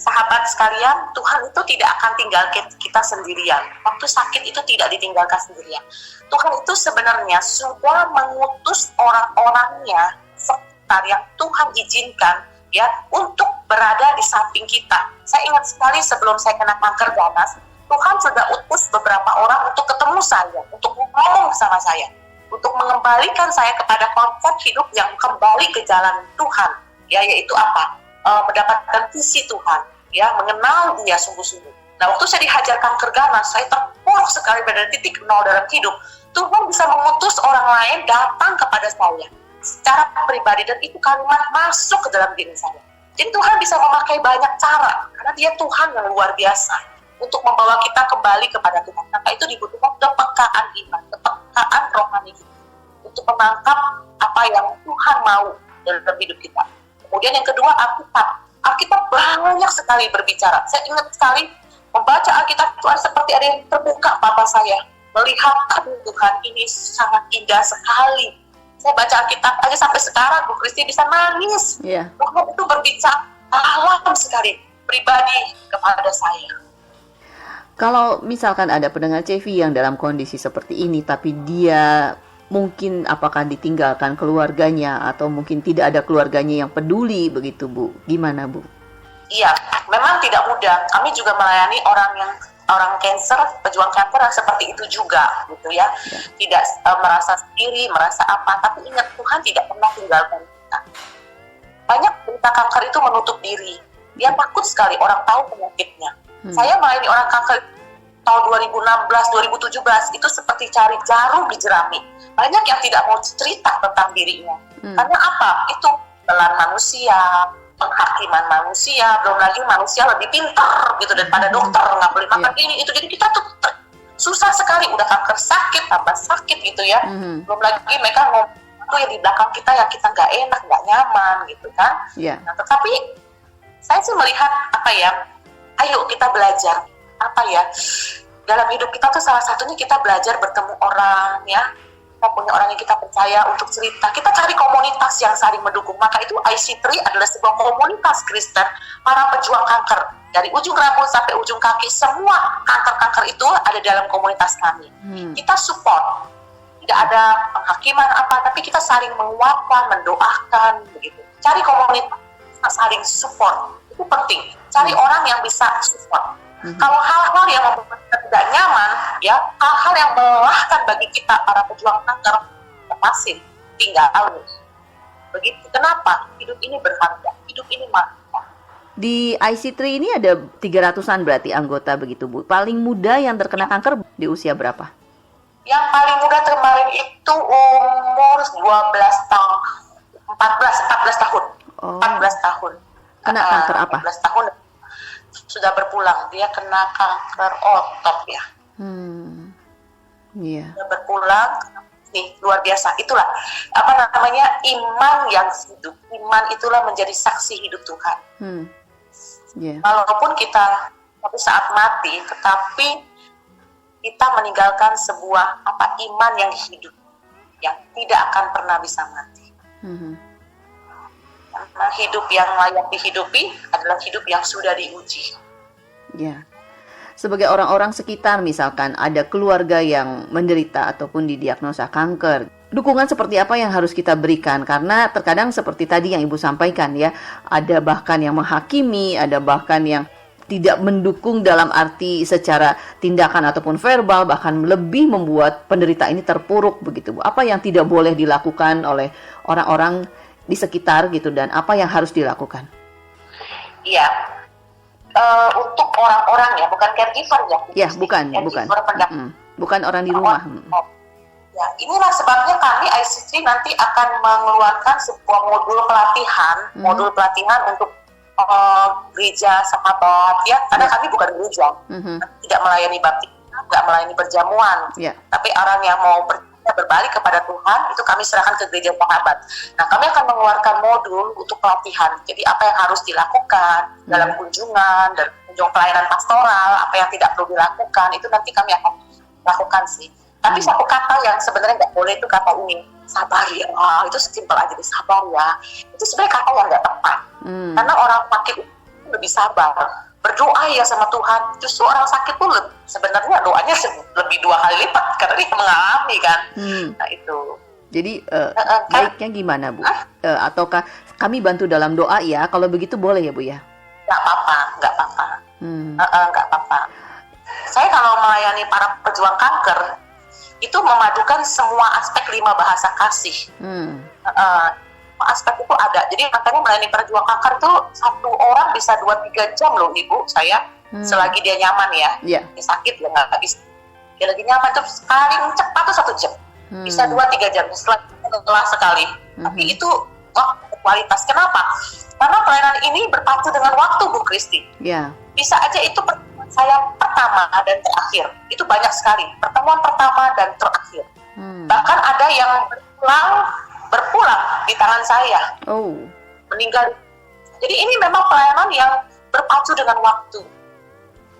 Sahabat sekalian, Tuhan itu tidak akan tinggal kita sendirian. Waktu sakit itu tidak ditinggalkan sendirian. Tuhan itu sebenarnya sudah mengutus orang-orangnya sekitar yang Tuhan izinkan ya untuk berada di samping kita. Saya ingat sekali sebelum saya kena kanker ganas, Tuhan sudah utus beberapa orang untuk ketemu saya, untuk ngomong sama saya, untuk mengembalikan saya kepada konsep hidup yang kembali ke jalan Tuhan. Ya, yaitu apa? Mendapatkan visi Tuhan, ya, mengenal Dia sungguh-sungguh. Nah, waktu saya dihajar kanker ganas, saya terpuruk sekali pada titik nol dalam hidup. Tuhan bisa mengutus orang lain datang kepada saya secara pribadi, dan itu kalimat masuk ke dalam diri saya. Jadi Tuhan bisa memakai banyak cara, karena Dia Tuhan yang luar biasa untuk membawa kita kembali kepada Tuhan. Maka itu dibutuhkan kepekaan iman, kepekaan rohani kita, untuk menangkap apa yang Tuhan mau dalam hidup kita. Kemudian yang kedua, Alkitab banyak sekali berbicara. Saya ingat sekali membaca Alkitab itu seperti ada yang terbuka mata saya. Melihat Tuhan ini sangat indah sekali. Saya baca Alkitab aja sampai sekarang Bu Kristi bisa nangis. Tuhan itu berbicara dalam sekali pribadi kepada saya. Kalau misalkan ada pendengar CV yang dalam kondisi seperti ini, tapi dia mungkin apakah ditinggalkan keluarganya atau mungkin tidak ada keluarganya yang peduli begitu Bu, gimana Bu? Iya, memang tidak mudah. Kami juga melayani orang yang orang cancer, pejuang kanker yang seperti itu juga gitu ya. Tidak merasa sendiri, merasa apa, tapi ingat Tuhan tidak pernah tinggalkan kita. Banyak penderita kanker itu menutup diri, dia takut sekali orang tahu penyakitnya. Saya melayani orang kanker tahun 2016, 2017 itu seperti cari jarum di jerami. Banyak yang tidak mau cerita tentang dirinya. Karena apa? Itu pelan manusia, penghakiman manusia, belum lagi manusia lebih pintar gitu daripada dokter, nggak boleh makan ini itu. Jadi kita tuh susah sekali, udah kanker sakit tambah sakit gitu ya. Belum lagi mereka ngomong itu yang di belakang kita yang kita nggak enak, nggak nyaman gitu kan. Nah, tetapi saya sih melihat apa ya, ayo kita belajar apa ya, dalam hidup kita tuh salah satunya kita belajar bertemu orang ya. Kita punya orang yang kita percaya untuk cerita, kita cari komunitas yang saling mendukung. Maka itu IC3 adalah sebuah komunitas Kristen para pejuang kanker, dari ujung rambut sampai ujung kaki, semua kanker-kanker itu ada dalam komunitas kami. Kita support, tidak ada penghakiman apa, tapi kita saling menguatkan, mendoakan begitu. Cari komunitas saling support, itu penting. Cari orang yang bisa support. Kalau hal-hal yang membuat kita tidak nyaman, ya hal-hal yang melelahkan bagi kita para pejuang kanker, lepasin, tinggal. Begitu. Kenapa? Hidup ini berharga, hidup ini mahal. Di IC3 ini ada 300-an berarti anggota begitu Bu. Paling muda yang terkena kanker di usia berapa? Yang paling muda kemarin itu umur 12 tahun, 14 tahun. 14 tahun. Kena kanker apa? 14 tahun. Sudah berpulang, dia kena kanker otot ya. Sudah berpulang, nih luar biasa. Itulah apa namanya, iman yang hidup. Iman itulah menjadi saksi hidup Tuhan. Walaupun kita suatu saat mati, tetapi kita meninggalkan sebuah apa iman yang hidup, yang tidak akan pernah bisa mati. Karena hidup yang layak dihidupi adalah hidup yang sudah diuji. Ya. Sebagai orang-orang sekitar misalkan ada keluarga yang menderita ataupun didiagnosa kanker, dukungan seperti apa yang harus kita berikan? Karena terkadang seperti tadi yang Ibu sampaikan ya, ada bahkan yang menghakimi, ada bahkan yang tidak mendukung dalam arti secara tindakan ataupun verbal, bahkan lebih membuat penderita ini terpuruk begitu Bu. Apa yang tidak boleh dilakukan oleh orang-orang di sekitar gitu, dan apa yang harus dilakukan? Iya, untuk orang-orang ya, bukan caregiver ya? Ya, bukan. Bukan orang di rumah. Ya, inilah sebabnya kami IC3 nanti akan mengeluarkan sebuah modul pelatihan untuk gereja sahabat ya, karena kami bukan gereja, tidak melayani baptis, tidak melayani perjamuan, tapi orang yang mau berbalik kepada Tuhan, itu kami serahkan ke gereja sahabat. Nah, kami akan mengeluarkan modul untuk pelatihan. Jadi apa yang harus dilakukan dalam kunjungan, dalam kunjung pelayanan pastoral, apa yang tidak perlu dilakukan, itu nanti kami akan lakukan sih. Tapi satu kata yang sebenarnya nggak boleh itu kata ini, sabar ya. Itu simpel aja deh, sabar ya. Itu sebenarnya kata yang nggak tepat. Karena orang sakit itu lebih sabar. Berdoa ya sama Tuhan. Justru orang sakit pun sebenarnya doanya lebih 2 kali lipat karena dia mengalami kan. Nah itu. Jadi baiknya gimana Bu? Ataukah kami bantu dalam doa ya? Kalau begitu boleh ya Bu ya? Nggak apa-apa. Nggak apa-apa. Saya kalau melayani para pejuang kanker itu memadukan semua aspek 5 bahasa kasih. Aspek itu ada. Jadi makanya melayani pejuang kanker tuh satu orang bisa 2-3 jam loh Ibu saya, selagi dia nyaman ya. Dia sakit ya nggak bisa. Dia lagi nyaman tuh paling cepat tuh 1 jam. Bisa 2-3 jam setelah sekali. Tapi itu kualitas. Kenapa? Karena pelayanan ini berpacu dengan waktu Bu Kristi. Bisa aja itu pertemuan saya pertama dan terakhir. Itu banyak sekali. Pertemuan pertama dan terakhir. Bahkan ada yang berpulang di tangan saya, meninggal. Jadi ini memang pelayanan yang berpacu dengan waktu.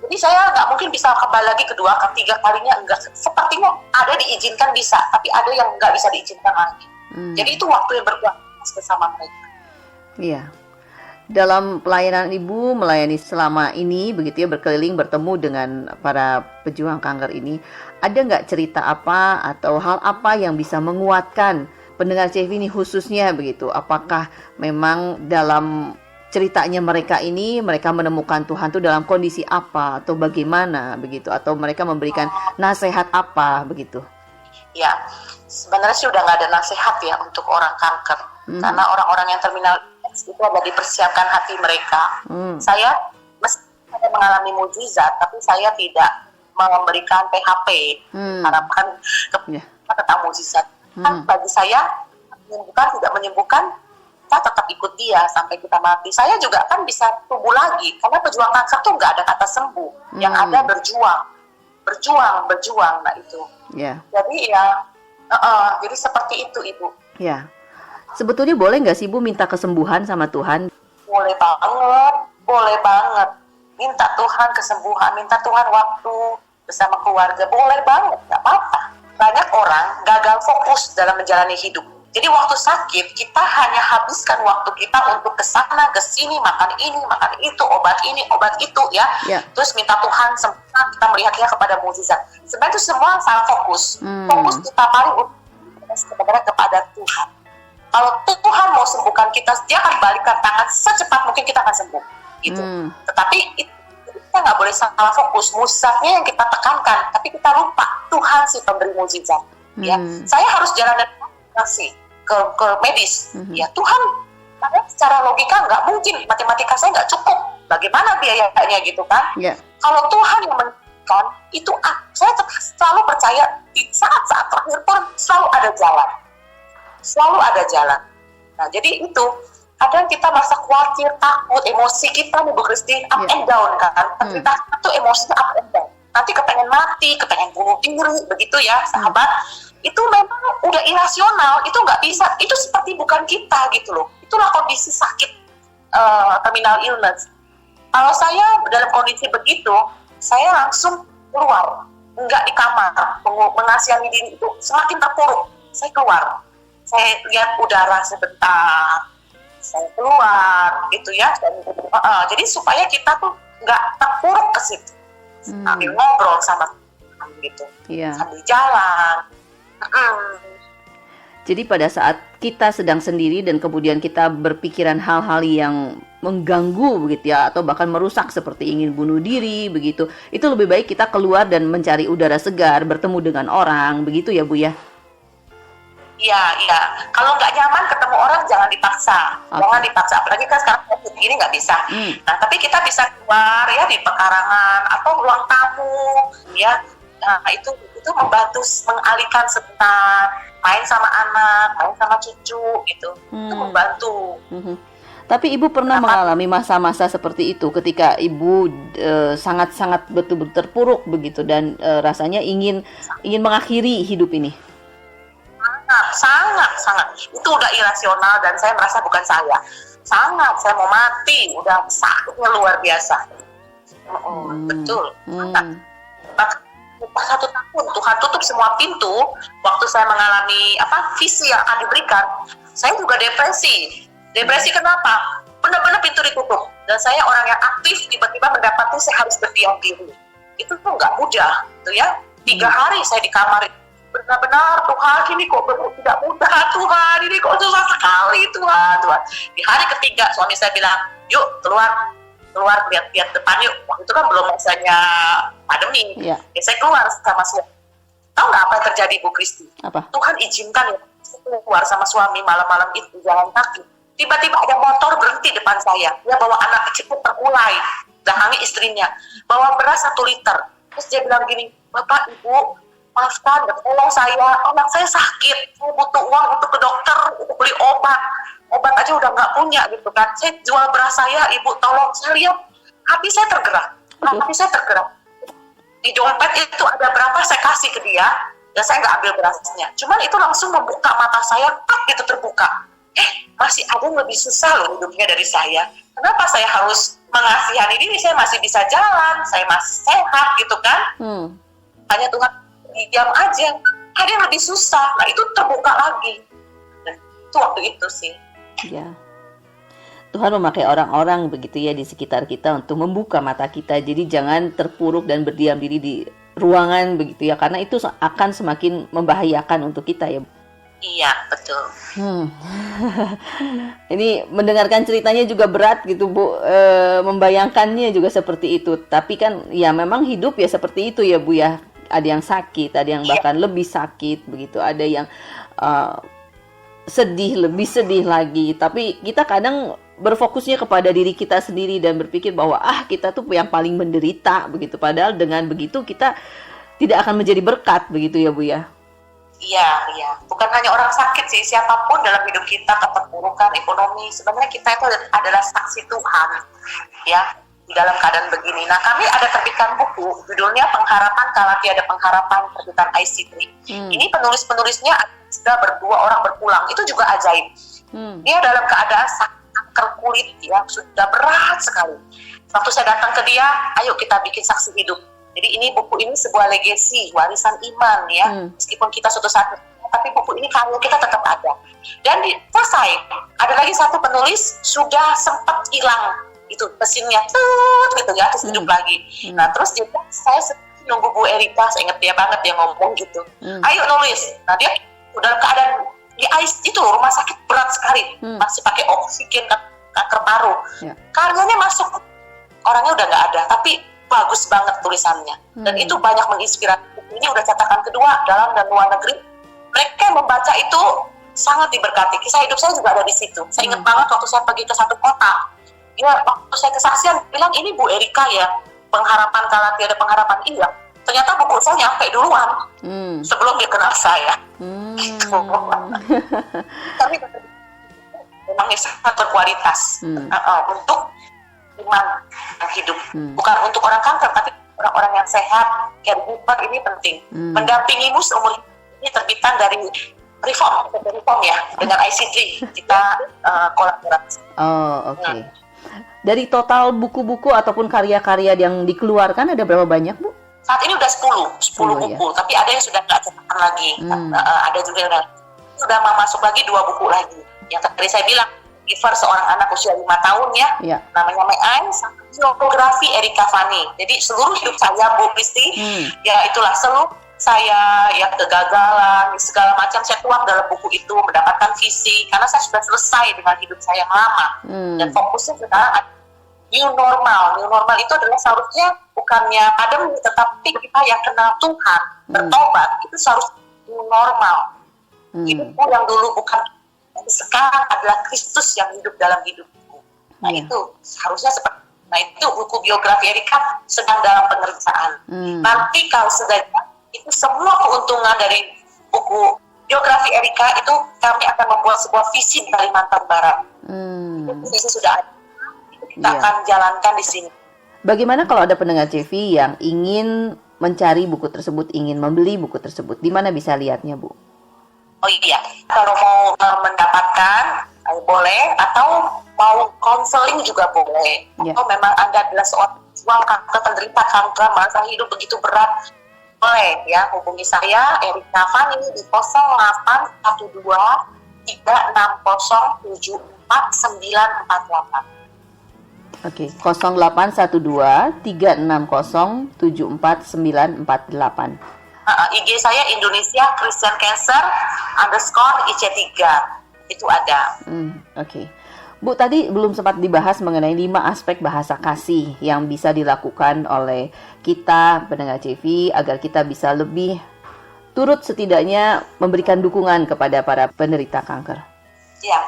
Jadi saya nggak mungkin bisa kembali lagi kedua, ketiga kalinya, enggak. Sepertinya ada diizinkan bisa, tapi ada yang nggak bisa diizinkan lagi. Jadi itu waktu yang berkualitas bersama mereka. Iya. Dalam pelayanan Ibu melayani selama ini begitu ya, berkeliling bertemu dengan para pejuang kanker ini, ada nggak cerita apa atau hal apa yang bisa menguatkan pendengar CV ini khususnya begitu? Apakah memang dalam ceritanya mereka ini, mereka menemukan Tuhan tuh dalam kondisi apa atau bagaimana begitu, atau mereka memberikan nasihat apa begitu? Ya, sebenarnya sih udah nggak ada nasihat ya untuk orang kanker, karena orang-orang yang terminal itu ada dipersiapkan hati mereka. Saya meski saya mengalami mujizat, tapi saya tidak memberikan PHP, harapan tentang mujizat. Kan bagi saya menyembuhkan tidak menyembuhkan, kita tetap ikut dia sampai kita mati. Saya juga kan bisa tumbuh lagi, karena pejuang kanker tuh nggak ada kata sembuh, yang ada berjuang. Nah itu. Jadi ya, jadi seperti itu Ibu. Ya, sebetulnya boleh nggak sih Ibu minta kesembuhan sama Tuhan? Boleh banget. Minta Tuhan kesembuhan, minta Tuhan waktu bersama keluarga, boleh banget, nggak apa-apa. Banyak orang gagal fokus dalam menjalani hidup. Jadi waktu sakit, kita hanya habiskan waktu kita untuk kesana, kesini, makan ini, makan itu, obat ini, obat itu, ya. Terus minta Tuhan sembuhkan, kita melihatnya kepada mukjizat. Sebenarnya itu semua salah fokus. Fokus kita paling sebenarnya kepada Tuhan. Kalau Tuhan mau sembuhkan kita, dia akan balikan tangan secepat mungkin kita akan sembuh. Gitu. Tetapi kita nggak boleh salah fokus. Mukjizatnya yang kita tekankan, tapi kita lupa Tuhan si pemberi mukjizat. Ya, saya harus jalan dan ke medis. Ya Tuhan, karena secara logika nggak mungkin, matematika saya nggak cukup. Bagaimana biayanya gitu kan? Kalau Tuhan yang menentukan itu, saya selalu percaya di saat-saat terakhir pun selalu ada jalan. Nah jadi itu. Kadang kita merasa khawatir, takut, emosi kita nih Bu Kristi up and down kan. Kita tuh emosinya up and down. Nanti kepengen mati, kepengen bunuh diri, begitu ya sahabat. Itu memang udah irasional, itu nggak bisa. Itu seperti bukan kita gitu loh. Itulah kondisi sakit, terminal illness. Kalau saya dalam kondisi begitu, saya langsung keluar, nggak di kamar, mengasihani diri itu semakin terpuruk. Saya keluar, saya lihat udara sebentar. Saya keluar gitu ya, jadi supaya kita tuh nggak terpuruk ke situ, sambil ngobrol sama gitu, sambil jalan. Jadi pada saat kita sedang sendiri dan kemudian kita berpikiran hal-hal yang mengganggu begitu ya, atau bahkan merusak seperti ingin bunuh diri begitu, itu lebih baik kita keluar dan mencari udara segar, bertemu dengan orang begitu ya Bu ya. Iya. Kalau nggak nyaman ketemu orang jangan dipaksa, Apalagi kan sekarang COVID ini nggak bisa. Nah, tapi kita bisa keluar ya di pekarangan atau ruang tamu, ya. Nah, itu membantu mengalihkan sebentar, main sama anak, main sama cucu, gitu. Itu membantu. Tapi Ibu pernah mengalami masa-masa seperti itu ketika Ibu sangat-sangat betul-betul terpuruk begitu dan rasanya ingin mengakhiri hidup ini? Sangat. Itu udah irasional dan saya merasa bukan saya. Saya mau mati, udah sakitnya luar biasa. Betul. Pas 1 tahun Tuhan tutup semua pintu. Waktu saya mengalami visi yang akan diberikan, saya juga depresi. Depresi kenapa? Benar-benar pintu ditutup. Dan saya orang yang aktif, tiba-tiba mendapati saya harus berdiam diri. Itu tuh nggak mudah, tuh ya. 3 hari saya di kamar. Benar-benar Tuhan, ini kok tidak mudah Tuhan, ini kok susah sekali Tuhan. Di hari ketiga suami saya bilang, yuk keluar lihat depan yuk. Waktu itu kan belum masanya pandemi. Ya, saya keluar sama suami. Tahu nggak apa yang terjadi Bu Kristi? Tuhan izinkan ya saya keluar sama suami malam-malam itu jalan kaki. Tiba-tiba ada motor berhenti depan saya. Dia bawa anak kecil terkulai, dahangi istrinya, bawa beras 1 liter. Terus dia bilang gini, Bapak Ibu, maafkan, tolong saya, anak saya sakit, saya butuh uang untuk ke dokter, untuk beli obat aja udah nggak punya gitu kan. Saya jual beras saya, Ibu tolong. Saya lihat hati saya tergerak. Di dompet itu ada berapa saya kasih ke dia, dan saya nggak ambil berasnya. Cuman itu langsung membuka mata saya, itu terbuka. Masih ada yang lebih susah loh hidupnya dari saya. Kenapa saya harus mengasihani diri? Saya masih bisa jalan, saya masih sehat gitu kan. Hanya Tuhan diam aja, ada yang lebih susah. Nah itu terbuka lagi. Dan itu waktu itu sih. Ya. Tuhan memakai orang-orang begitu ya di sekitar kita untuk membuka mata kita. Jadi jangan terpuruk dan berdiam diri di ruangan begitu ya, karena itu akan semakin membahayakan untuk kita ya. Iya, betul. Ini mendengarkan ceritanya juga berat gitu Bu, membayangkannya juga seperti itu. Tapi kan ya memang hidup ya seperti itu ya Bu ya. Ada yang sakit, ada yang bahkan lebih sakit begitu, ada yang sedih, lebih sedih lagi. Tapi kita kadang berfokusnya kepada diri kita sendiri dan berpikir bahwa kita tuh yang paling menderita begitu. Padahal dengan begitu kita tidak akan menjadi berkat begitu ya Bu ya. Iya. Bukan hanya orang sakit sih, siapapun dalam hidup kita, keterpurukan ekonomi, sebenarnya kita itu adalah saksi Tuhan, ya, di dalam keadaan begini. Nah, kami ada terbitkan buku, judulnya Pengharapan Kala Tiada Pengharapan, terbitan IC3. Ini penulis-penulisnya sudah berdua orang berpulang, itu juga ajaib. Dia dalam keadaan kanker kulit, ya, sudah berat sekali. Waktu saya datang ke dia, ayo kita bikin saksi hidup. Jadi ini buku ini sebuah legacy, warisan iman ya. Meskipun kita suatu saat, tapi buku ini karya kita tetap ada. Dan selesai. Ada lagi satu penulis sudah sempat hilang itu mesinnya gitu ya, terus hidup lagi. Nah terus dia, saya nunggu Bu Erika, saya ingat dia banget dia ngomong gitu. Ayo nulis. Nah dia dalam keadaan di ICU itu rumah sakit berat sekali, masih pakai oksigen, kanker paru. Karyanya masuk, orangnya udah nggak ada, tapi bagus banget tulisannya, dan itu banyak menginspirasi. Ini udah cetakan kedua dalam dan luar negeri. Mereka yang membaca itu sangat diberkati. Kisah hidup saya juga ada di situ. Saya ingat banget waktu saya pergi ke satu kota, ya waktu saya kesaksian bilang ini Bu Erika ya, Pengharapan Kala Tiada Pengharapan. Iya, ternyata buku saya nyampe duluan sebelum dia kenal saya. Gitu. Tapi memang sangat berkualitas untuk iman yang hidup, bukan untuk orang kanker, tapi orang-orang yang sehat. Caregiver ini penting. Mendampingimu seumur hidup, ini terbitan dari Reform ya, dengan IC3 kita kolaborasi. Oke. Dari total buku-buku ataupun karya-karya yang dikeluarkan ada berapa banyak Bu? Saat ini udah 10 buku, ya? Tapi ada yang sudah nggak cetakan lagi. Ada juga yang sudah masuk lagi 2 buku lagi. Yang tadi saya bilang, Giver seorang anak usia 5 tahun ya, namanya Meai, biografi Erika Fani. Jadi seluruh hidup saya Bu Kristi, ya itulah seluruh saya ya kegagalan segala macam saya tuang dalam buku itu, mendapatkan visi karena saya sudah selesai dengan hidup saya yang lama dan fokusnya sekarang new normal itu adalah seharusnya bukannya pandemi, tetapi kita yang kenal Tuhan bertobat itu seharusnya new normal. Hidupku yang dulu bukan sekarang adalah Kristus yang hidup dalam hidupku. Nah itu seharusnya seperti. Nah itu buku biografi Erika sedang dalam pengerjaan. Nanti kalau sudah itu semua keuntungan dari buku biografi Erika itu kami akan membuat sebuah visi di Kalimantan Barat. Visi sudah ada. Kita akan jalankan di sini. Bagaimana kalau ada pendengar CV yang ingin mencari buku tersebut, ingin membeli buku tersebut, di mana bisa lihatnya Bu? Oh iya, kalau mau mendapatkan boleh, atau mau konseling juga boleh. Atau memang Anda adalah seorang kanker, penderita kanker, merasa hidup begitu berat, boleh ya hubungi saya Erika Fani di 0812 360 74948. Oke, 0812 360 74948. IG saya Indonesia Christian Cancer _IC3 itu ada. Oke. Bu, tadi belum sempat dibahas mengenai 5 aspek bahasa kasih yang bisa dilakukan oleh kita pendengar CV agar kita bisa lebih turut setidaknya memberikan dukungan kepada para penderita kanker. Ya,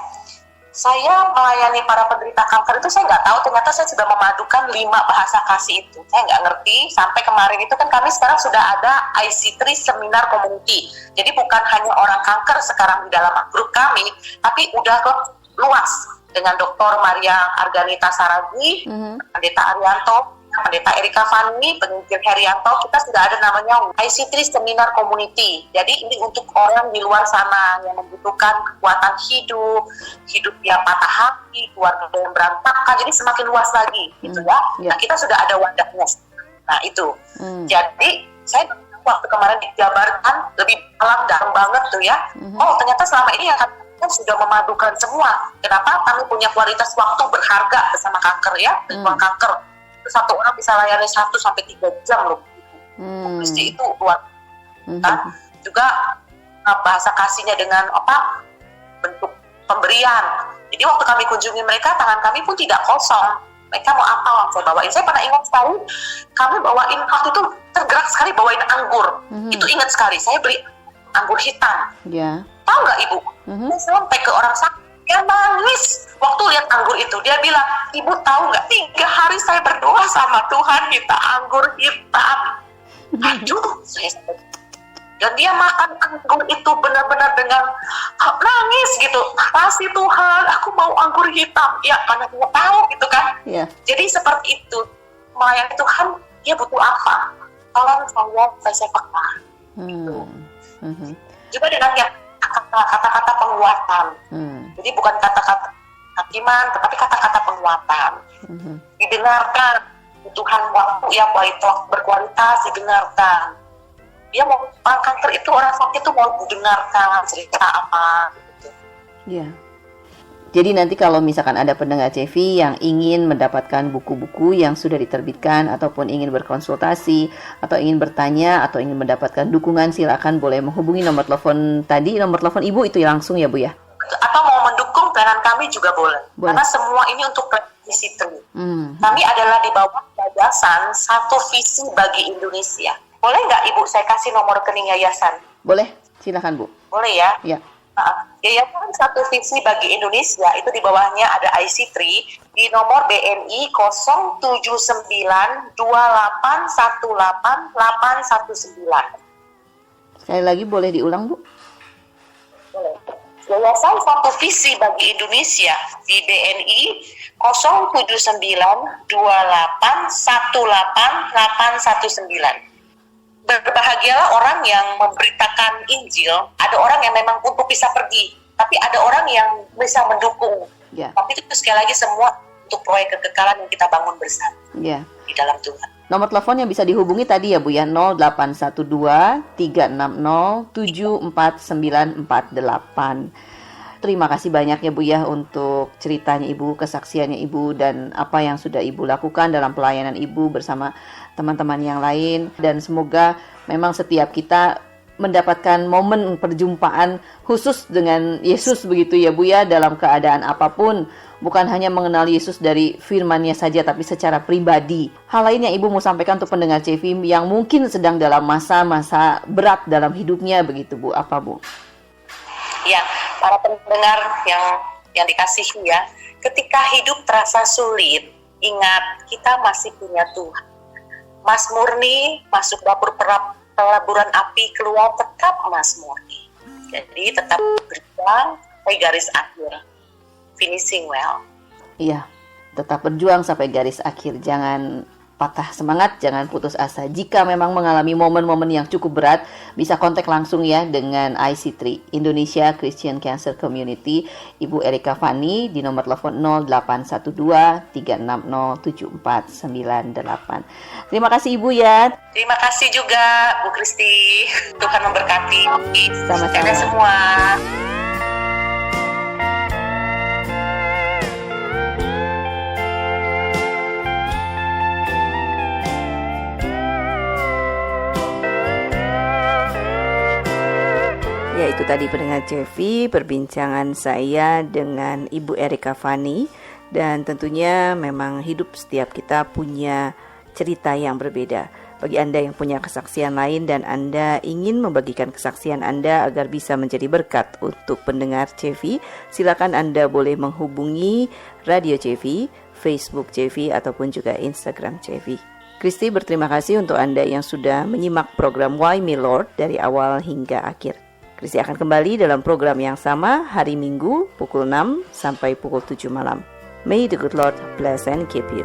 saya melayani para penderita kanker itu saya nggak tahu ternyata saya sudah memadukan 5 bahasa kasih itu. Saya nggak ngerti sampai kemarin itu kan kami sekarang sudah ada IC3 Seminar Community. Jadi bukan hanya orang kanker sekarang di dalam grup kami, tapi udah luas dengan Dr. Maria Arganita Saragi, Pendeta Arianto, Pendeta Erika Fani, Penginjil Herianto. Kita sudah ada namanya IC3 Seminar Community. Jadi ini untuk orang di luar sana yang membutuhkan kekuatan hidup yang patah hati, keluarga yang berantakan. Jadi semakin luas lagi, gitu ya. Nah kita sudah ada wadahnya. Nah itu. Jadi saya waktu kemarin dijabarkan lebih dalam banget tuh ya. Oh ternyata selama ini yang kan sudah memadukan semua. Kenapa? Kami punya kualitas waktu berharga bersama kanker ya, dengan kanker. Satu orang bisa layani 1-3 jam loh. Kristi itu luar. Juga bahasa kasihnya dengan bentuk pemberian. Jadi waktu kami kunjungi mereka, tangan kami pun tidak kosong. Mereka mau apa saya bawain. Saya pernah ingat sekali, kami bawain, waktu itu tergerak sekali bawain anggur. Itu ingat sekali, saya beli anggur hitam. Ya. Tahu nggak Ibu? Saya sampai ke orang sakit, dia nangis waktu lihat anggur itu. Dia bilang, Ibu tahu nggak, 3 hari saya berdoa sama Tuhan minta anggur hitam. Aduh, saya sampai. Dan dia makan anggur itu benar-benar dengan nangis gitu. Kasih Tuhan, aku mau anggur hitam. Ya, karena dia tahu gitu kan. Yeah. Jadi seperti itu. Melayani Tuhan, dia butuh apa? Tolong saya peka. Juga dengan yang kata-kata penguatan. Jadi bukan kata-kata hakiman, tetapi kata-kata penguatan. Didengarkan. Tuhan waktu waktu berkualitas didengarkan. Dia mau kanker itu, orang sakit itu mau didengarkan cerita apa gitu. Iya. Jadi nanti kalau misalkan ada pendengar CV yang ingin mendapatkan buku-buku yang sudah diterbitkan ataupun ingin berkonsultasi atau ingin bertanya atau ingin mendapatkan dukungan, silakan boleh menghubungi nomor telepon tadi, nomor telepon Ibu itu langsung ya Bu ya. Atau mau mendukung pelayanan kami juga boleh. Karena semua ini untuk visi Tri. Kami adalah di bawah yayasan Satu Visi Bagi Indonesia. Boleh nggak Ibu saya kasih nomor rekening yayasan? Boleh, silakan Bu. Boleh ya? Ya. Yayasan Satu Visi Bagi Indonesia itu di bawahnya ada IC3 di nomor BNI 07928188819. Sekali lagi boleh diulang Bu? Boleh. Yayasan Satu Visi Bagi Indonesia di BNI 07928188819. Berbahagialah orang yang memberitakan Injil. Ada orang yang memang untuk bisa pergi, tapi ada orang yang bisa mendukung. Ya. Tapi itu sekali lagi semua untuk proyek kekekalan yang kita bangun bersama di dalam Tuhan. Nomor telepon yang bisa dihubungi tadi ya Bu ya, 0812 360 74948. Terima kasih banyak ya Bu ya untuk ceritanya Ibu, kesaksiannya Ibu, dan apa yang sudah Ibu lakukan dalam pelayanan Ibu bersama teman-teman yang lain. Dan semoga memang setiap kita mendapatkan momen perjumpaan khusus dengan Yesus begitu ya Bu ya, dalam keadaan apapun. Bukan hanya mengenal Yesus dari firman-Nya saja, tapi secara pribadi. Hal lain yang Ibu mau sampaikan untuk pendengar CV yang mungkin sedang dalam masa-masa berat dalam hidupnya begitu Bu, apa Bu? Ya, para pendengar yang dikasihi ya, ketika hidup terasa sulit, ingat kita masih punya Tuhan. Mas Murni masuk dapur pelaburan api, keluar tetap Mas Murni. Jadi tetap berjuang sampai garis akhir, finishing well. Iya, tetap berjuang sampai garis akhir. Jangan patah semangat, jangan putus asa. Jika memang mengalami momen-momen yang cukup berat, bisa kontak langsung ya dengan IC3 Indonesia Christian Cancer Community, Ibu Erika Fani di nomor telepon 0812 360 7498. Terima kasih Ibu ya. Terima kasih juga Bu Kristi. Tuhan memberkati. Sama-sama semua. Ya, itu tadi pendengar CV, perbincangan saya dengan Ibu Erika Fani. Dan tentunya memang hidup setiap kita punya cerita yang berbeda. Bagi Anda yang punya kesaksian lain dan Anda ingin membagikan kesaksian Anda agar bisa menjadi berkat untuk pendengar CV, silakan Anda boleh menghubungi Radio CV, Facebook CV, ataupun juga Instagram CV. Kristi berterima kasih untuk Anda yang sudah menyimak program Why Me Lord dari awal hingga akhir. Kristi akan kembali dalam program yang sama hari Minggu pukul 6 sampai pukul 7 malam. May the good Lord bless and keep you.